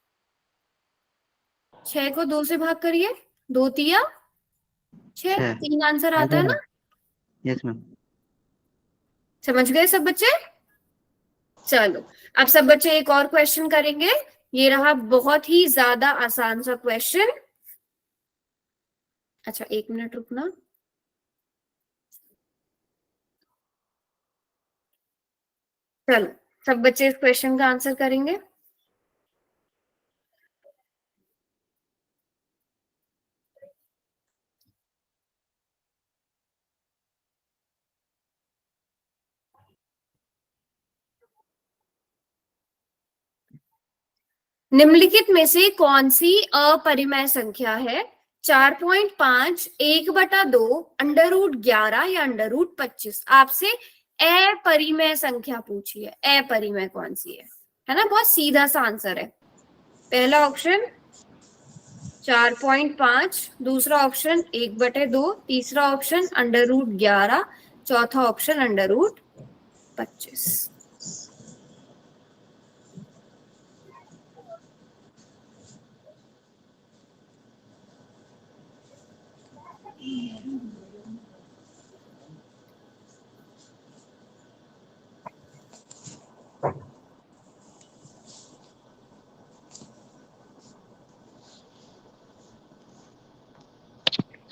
6 को 2 से भाग करिए, 2 तिया 6, 3 आंसर आता है ना? Yes ma'am. समझ गए सब बच्चे? चलो अब सब बच्चे एक और क्वेश्चन करेंगे। ये रहा बहुत ही ज्यादा आसान सा क्वेश्चन। अच्छा 1 मिनट रुकना। चलो सब बच्चे इस क्वेश्चन का आंसर करेंगे। निम्नलिखित में से कौन सी अपरिमेय संख्या है? 4.5, 1/2, √11 या √25? आपसे अपरिमेय संख्या पूछी है, अपरिमेय कौन सी है ना? बहुत सीधा सा आंसर है। पहला ऑप्शन 4.5, दूसरा ऑप्शन 1/2, तीसरा ऑप्शन √11, चौथा ऑप्शन √25।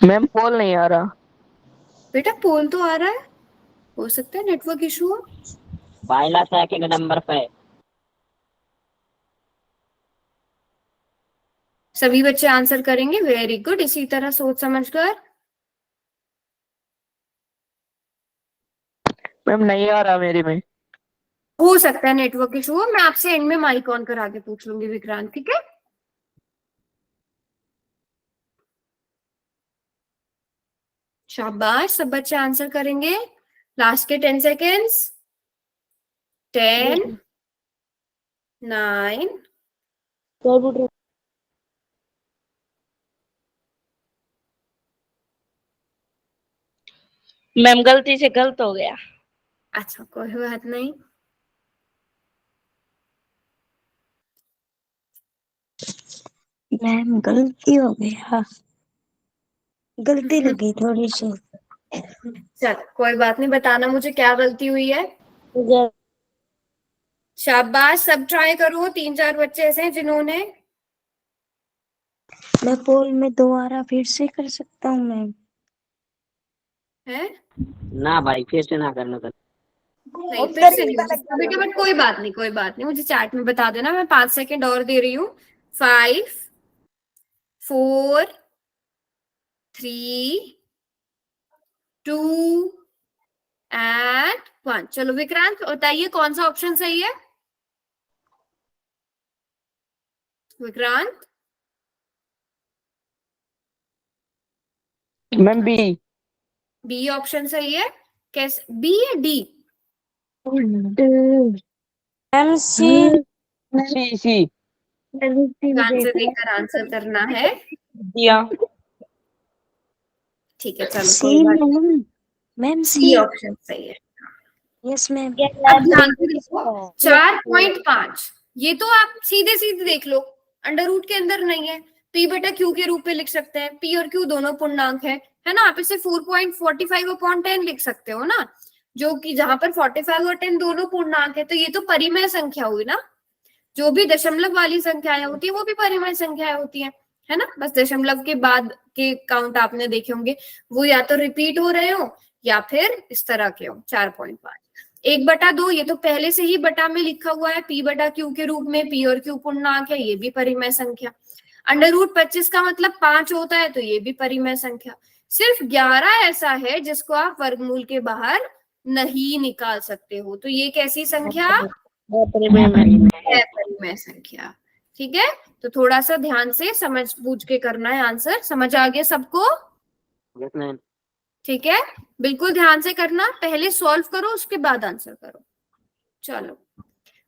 मैम पोल नहीं आ रहा। बेटा पोल तो आ रहा है, हो सकता है नेटवर्क इशू हो। पहला सेकंड नंबर पे। सभी बच्चे आंसर करेंगे, वेरी गुड। इसी तरह सोच समझकर। मैम नहीं आ रहा मेरे में। हो सकता है नेटवर्क इशू हो, मैं आपसे एंड में माइक ऑन करा के पूछ लूंगी विक्रांत, ठीक है? शाबाश, सब बच्चे आंसर करेंगे। लास्ट के 10 सेकेंड्स। 10, 9, मैम गलती से गलत हो गया। अच्छा कोई बात नहीं। मैम गलती हो गया, गलती लगी थोड़ी सी। चल कोई बात नहीं, बताना मुझे क्या गलती हुई है। शाबाश, सब ट्राई करो। 3-4 बच्चे ऐसे हैं जिन्होंने। मैं पोल में दोबारा फिर से कर सकता हूँ मैम? है ना भाई, फिर से ना करना था। नहीं, फिर से नहीं हो सकता बेटा, बट कोई बात नहीं, कोई बात नहीं। मुझे चैट में बता देना, मैं 5 सेकेंड और दे रही हूँ। 5, 4, 3, 2 एंड 1। चलो विक्रांत बताइए कौन सा ऑप्शन सही है? Vikrant? Ma'am B. B option सही है? कैसे, बी या D? Ma'am C. C answer देकर आंसर करना है। दिया। ठीक है चलो सी कोई बात नहीं। मैम, मैम सी सी। ऑप्शन सही है। Yes ma'am. अब ध्यान से देखो, 4.5 ये तो आप सीधे सीधे देख लो, अंडर रूट के अंदर नहीं है, पी बटा क्यू के रूप में लिख सकते हैं। पी और क्यू दोनों पूर्णांक है ना? आप इसे 4.45/10 लिख सकते हो ना, जो कि जहां पर 45 और 10 दोनों पूर्णांक है, तो ये तो परिमेय संख्या हुई ना। जो भी दशमलव वाली संख्याएं होती है वो भी परिमेय संख्याएं होती है ना? बस दशमलव के बाद के काउंट आपने देखे होंगे, वो या तो रिपीट हो रहे हो या फिर इस तरह के हो। 4.5 1/2 ये तो पहले से ही बटा में लिखा हुआ है, पी बटा क्यू के रूप में। पी और क्यू पूर्णांक है, ये भी परिमेय संख्या। √25 का मतलब 5 होता है, तो ये भी परिमेय संख्या। सिर्फ 11 ऐसा है जिसको आप वर्गमूल के बाहर नहीं निकाल सकते हो। तो ये कैसी संख्या? अपरिमेय संख्या। ठीक है, तो थोड़ा सा ध्यान से समझ बूझ के करना है आंसर। समझ आ गया सबको? Yes ma'am. ठीक है, बिल्कुल ध्यान से करना, पहले सॉल्व करो उसके बाद आंसर करो। चलो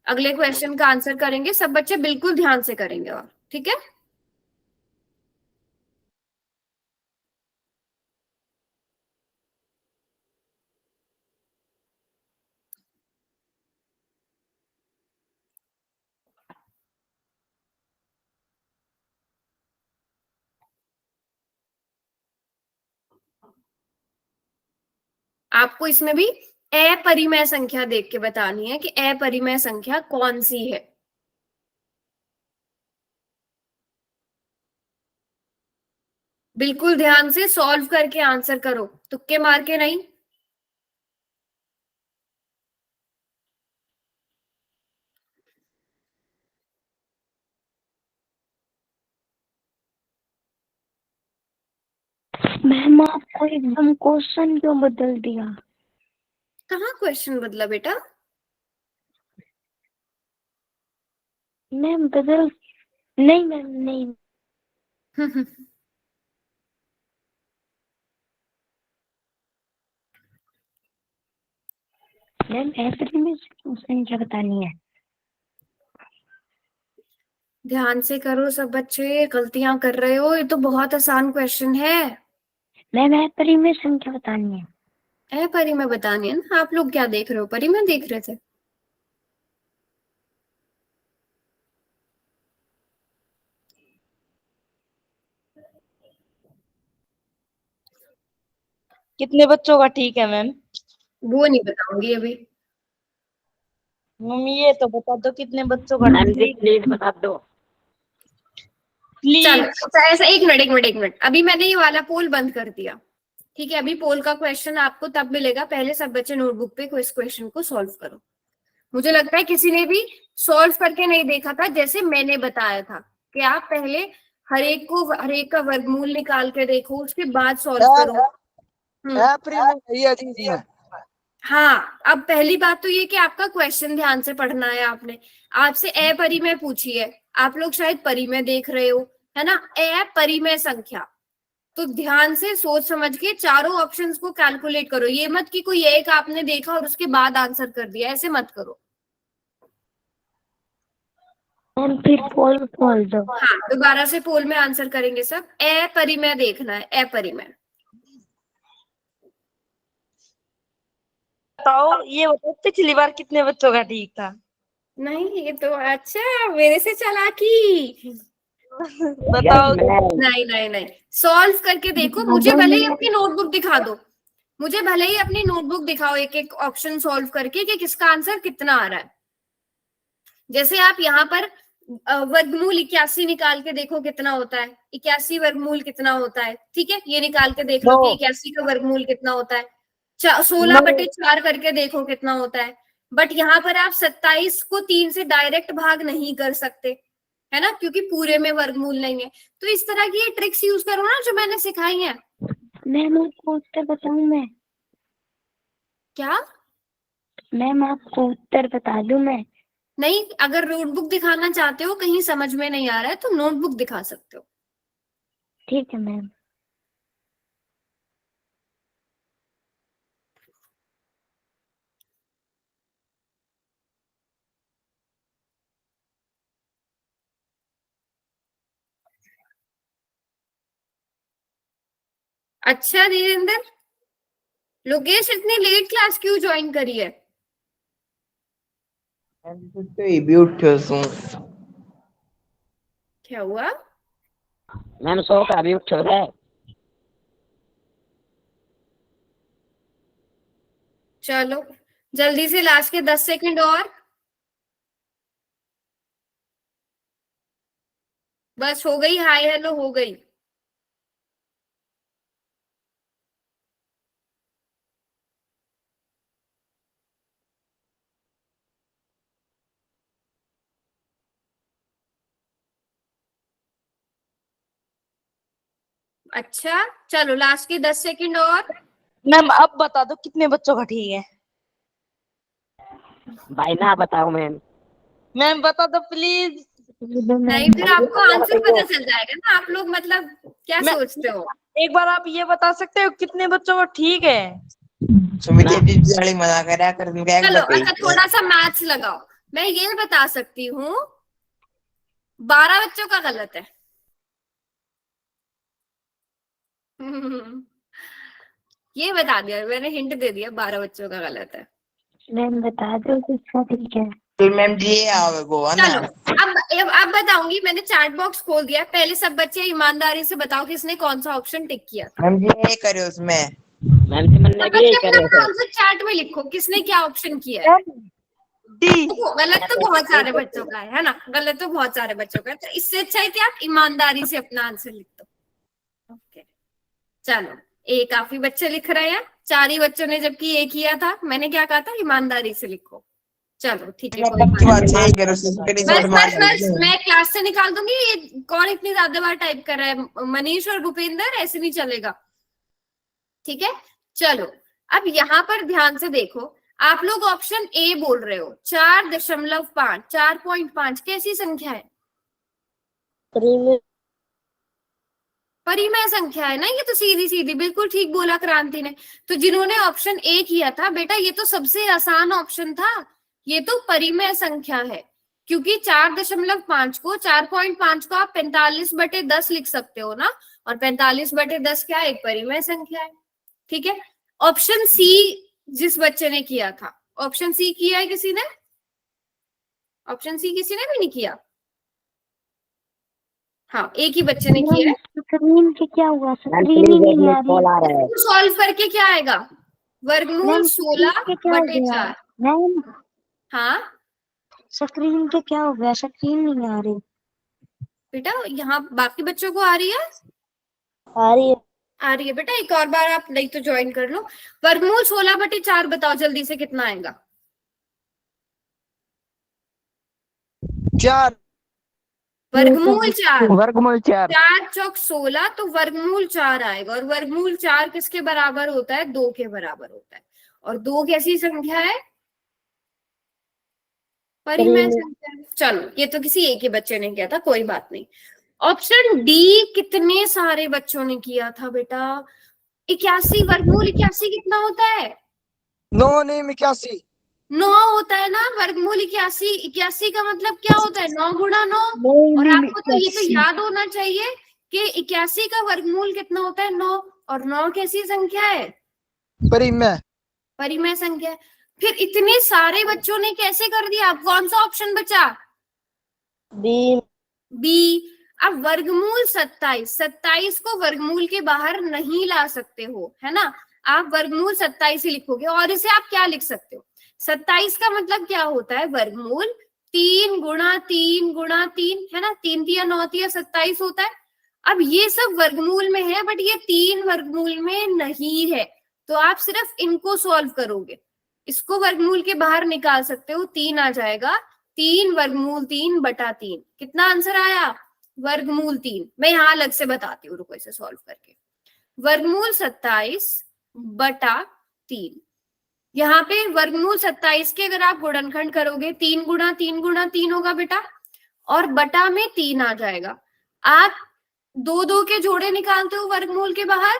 अगले क्वेश्चन का आंसर करेंगे सब बच्चे, बिल्कुल ध्यान से करेंगे। और ठीक है, आपको इसमें भी अपरिमेय संख्या देख के बतानी है कि अपरिमेय संख्या कौन सी है। बिल्कुल ध्यान से सॉल्व करके आंसर करो, तुक्के मार के नहीं। मैम आपको एकदम क्वेश्चन क्यों बदल दिया? कहाँ क्वेश्चन बदला बेटा? मैम बदल नहीं मैम नहीं। मैम अपरिमेय संख्या बतानी है। ध्यान से करो सब बच्चे, गलतियां कर रहे हो, ये तो बहुत आसान क्वेश्चन है। मैम अपरिमेय संख्या बतानी है। अपरिमेय बतानी है ना। आप लोग क्या देख रहे हो, परिमेय देख रहे थे? कितने बच्चों का ठीक है मैम? वो नहीं बताऊंगी अभी। मम्मी ये तो बता दो कितने बच्चों का मैम जी ठीक प्लीज बता दो। चलो प्लीज। तो ऐसा, एक मिनट एक मिनट एक मिनट, अभी मैंने ये वाला पोल बंद कर दिया। ठीक है, अभी पोल का क्वेश्चन आपको तब मिलेगा, पहले सब बच्चे नोटबुक पे इस क्वेश्चन को सॉल्व करो। मुझे लगता है किसी ने भी सॉल्व करके नहीं देखा था, जैसे मैंने बताया था कि आप पहले हर एक का वर्गमूल निकाल के देखो, उसके बाद सॉल्व करो। अप्रैल ये जी है। हाँ, अब पहली बात तो ये कि आपका क्वेश्चन ध्यान से पढ़ना है आपने। आपसे अपरिमेय पूछी है, आप लोग शायद परिमेय देख रहे हो, है ना? अपरिमेय संख्या, तो ध्यान से सोच समझ के चारों ऑप्शंस को कैलकुलेट करो। ये मत कि कोई एक आपने देखा और उसके बाद आंसर कर दिया, ऐसे मत करो। मैम फिर पोल खोल दो। हाँ, दोबारा से पोल में आंसर करेंगे सब। अपरिमेय देखना है, अपरिमेय। बताओ, ये बताओ पिछली बार कितने बच्चों का ठीक था? नहीं, ये तो अच्छा मेरे से चालाकी। बताओ। नहीं नहीं नहीं, सॉल्व करके देखो। मुझे भले ही अपनी नोटबुक दिखा दो, मुझे भले ही अपनी नोटबुक दिखाओ, एक एक ऑप्शन सॉल्व करके कि किसका आंसर कितना आ रहा है। जैसे आप यहाँ पर वर्गमूल 81 निकाल के देखो कितना होता है, 81 वर्गमूल कितना होता है। ठीक है, ये निकाल के देख लो कि 81 का वर्गमूल कितना होता है। 16/4 करके देखो कितना होता है। बट यहाँ पर आप 27 को 3 से डायरेक्ट भाग नहीं कर सकते, है ना, क्योंकि पूरे में वर्गमूल नहीं है। तो इस तरह की ये ट्रिक्स यूज करो ना जो मैंने सिखाई है। मैम आपको उत्तर बताऊं मैं? क्या? मैम आपको उत्तर बता दूं मैं? नहीं, अगर नोटबुक दिखाना चाहते हो, कहीं समझ में नहीं आ रहा है तो नोटबुक दिखा सकते हो। ठीक है मैम। अच्छा धीरेन्द्र, लोकेश इतनी लेट क्लास क्यों ज्वाइन करी है? भी उठ्यो सू। क्या हुआ? मैम सो का अभी उठो है। चलो जल्दी से लास्ट के 10 सेकंड और, बस हो गई, हाय हेलो हो गई। अच्छा चलो लास्ट के 10 सेकंड और। मैम अब बता दो कितने बच्चों का ठीक है। भाई ना बताओ मैम। मैम बता दो प्लीज। नहीं फिर आपको आंसर पता चल जाएगा ना, आप लोग मतलब क्या मैं- सोचते हो। एक बार आप ये बता सकते हो कितने बच्चों का ठीक है। सुमित ये मना कर उनका एक चलो बताइए। अच्छा थोड़ा सा मैथ्स लगाओ। मैं ये बता सकती हूँ 12 बच्चों का गलत है। ये बता दिया मैंने, हिंट दे दिया, 12 बच्चों का गलत है। मैम बता दो किसका ठीक है। तो मैम जी आओ वो है ना। चलो अब बताऊंगी, मैंने चैट बॉक्स खोल दिया, पहले सब बच्चे ईमानदारी से बताओ किसने कौन सा ऑप्शन टिक किया था। मैम जी ये करे उसमें। मैम जी मैंने सब भी यही बच्चे करे अपना थे। आंसर चैट में लिखो किसने क्या ऑप्शन किया है। डी। गलत तो बहुत सारे बच्चों का है ना, गलत तो बहुत सारे बच्चों का है, तो इससे अच्छा है कि आप ईमानदारी से अपना आंसर लिख दो। ओके चलो ए काफी बच्चे लिख रहे हैं, 4 ही बच्चों ने जबकि ए किया था। मैंने क्या कहा था, ईमानदारी से लिखो। चलो ठीक है, कोई बात नहीं। बस मैं क्लास से निकाल दूंगी। ये कौन इतनी ज्यादा बार टाइप कर रहा है, मनीष और भूपेंद्र, ऐसे नहीं चलेगा। ठीक है चलो अब यहाँ पर ध्यान से देखो, आप लोग ऑप्शन ए बोल रहे हो 4.5, 4.5 कैसी संख्या है, परिमेय संख्या है ना, ये तो सीधी सीधी बिल्कुल ठीक बोला क्रांति ने। तो जिन्होंने ऑप्शन ए किया था बेटा, ये तो सबसे आसान ऑप्शन था, ये तो परिमेय संख्या है। क्योंकि 4.5 को 4.5 को आप 45/10 लिख सकते हो ना, और 45/10 क्या है, एक परिमेय संख्या है। ठीक है ऑप्शन सी जिस बच्चे ने किया था, ऑप्शन सी किया है किसी ने, ऑप्शन सी किसी ने भी नहीं किया। हाँ एक ही बच्चे ने किया है। स्क्रीन के क्या हुआ, मैम स्क्रीन प्लीज ही एक नहीं आ मिनट कॉल आ रहा है। रही। सॉल्व करके क्या आएगा, वर्गमूल मैम 16/4। मैम हाँ स्क्रीन के क्या हो गया, स्क्रीन नहीं आ रही। बेटा यहाँ बाकी बच्चों को आ रही है, आ रही है। आ रही है बेटा, एक और बार आप नहीं तो ज्वाइन कर लो। वर्गमूल 16/4 बताओ जल्दी से कितना आएगा। 4 वर्गमूल 4, वर्गमूल 4। 4 चौक 16, तो वर्गमूल 4 आएगा। और वर्गमूल 4 किसके बराबर होता है, 2 के बराबर होता है। और 2 कैसी संख्या है, परिमेय संख्या है। चलो ये तो किसी एक ही बच्चे ने किया था, कोई बात नहीं। ऑप्शन डी कितने सारे बच्चों ने किया था बेटा, 81। वर्गमूल 81 कितना होता है, 9 नहीं 81। 9 होता है ना। वर्गमूल 81, 81 का मतलब क्या होता है, 9 गुणा 9। और आपको तो ये तो याद होना चाहिए कि 81 का वर्गमूल कितना होता है, 9। और 9 कैसी संख्या है, परिमेय। परिमेय संख्या है। फिर इतने सारे बच्चों ने कैसे कर दिया, अब कौन सा ऑप्शन बचा, बी। अब वर्गमूल 27, 27 को वर्गमूल के बाहर नहीं ला सकते हो, है ना, आप वर्गमूल 27 ही लिखोगे। और इसे आप क्या लिख सकते हो, 27 का मतलब क्या होता है, वर्गमूल 3 गुणा 3 गुणा 3, है ना, 3 तिया 9 तिया 27 होता है। अब ये सब वर्गमूल में है, बट ये 3 वर्गमूल में नहीं है, तो आप सिर्फ इनको सॉल्व करोगे। इसको वर्गमूल के बाहर निकाल सकते हो, 3 आ जाएगा, 3 वर्गमूल 3/3। कितना आंसर आया, वर्गमूल 3। मैं यहाँ अलग से बताती हूँ, रुको इसे सॉल्व करके। वर्गमूल 27/3, यहाँ पे वर्गमूल 27 के अगर आप गुणनखंड करोगे, 3 गुणा 3 गुणा 3 होगा बेटा, और बटा में 3 आ जाएगा। आप 2 के जोड़े निकालते हो वर्गमूल के बाहर,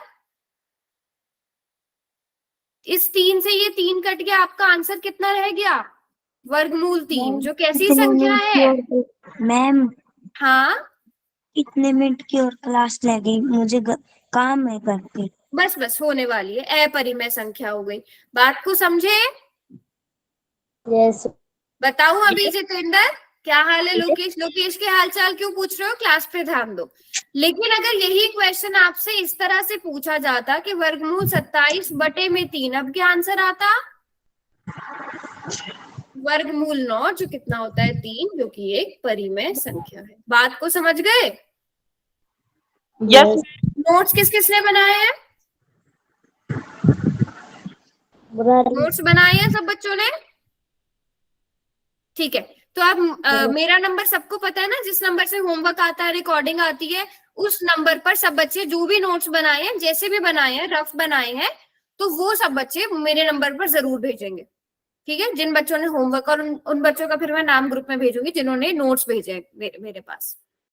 इस 3 से ये 3 कट गया, आपका आंसर कितना रह गया, वर्गमूल 3, जो कैसी संख्या है। मैम हाँ इतने मिनट की और क्लास लगेगी, मुझे काम है करके। बस बस होने वाली है, अपरिमेय संख्या हो गई। बात को समझे, यस बताऊं अभी जितेंद्र, क्या हाल है लोकेश, लोकेश के हालचाल क्यों पूछ रहे हो, क्लास पे ध्यान दो। लेकिन अगर यही क्वेश्चन आपसे इस तरह से पूछा जाता कि वर्गमूल 27/3, अब क्या आंसर आता, वर्गमूल 9, जो कितना होता है 3, जो कि एक परिमेय संख्या है। बात को समझ गए। यस। नोट्स किस किसने बनाए हैं, नोट्स बनाए हैं सब बच्चों ने, ठीक है। तो आप मेरा नंबर सबको पता है ना, जिस नंबर से होमवर्क आता है, रिकॉर्डिंग आती है, उस नंबर पर सब बच्चे जो भी नोट्स बनाए हैं, जैसे भी बनाए हैं, रफ बनाए हैं, तो वो सब बच्चे मेरे नंबर पर जरूर भेजेंगे। ठीक है, जिन बच्चों ने होमवर्क, और उन बच्चों का फिर मैं नाम ग्रुप में भेजूंगी जिन्होंने नोट्स भेजे हैं मेरे पास।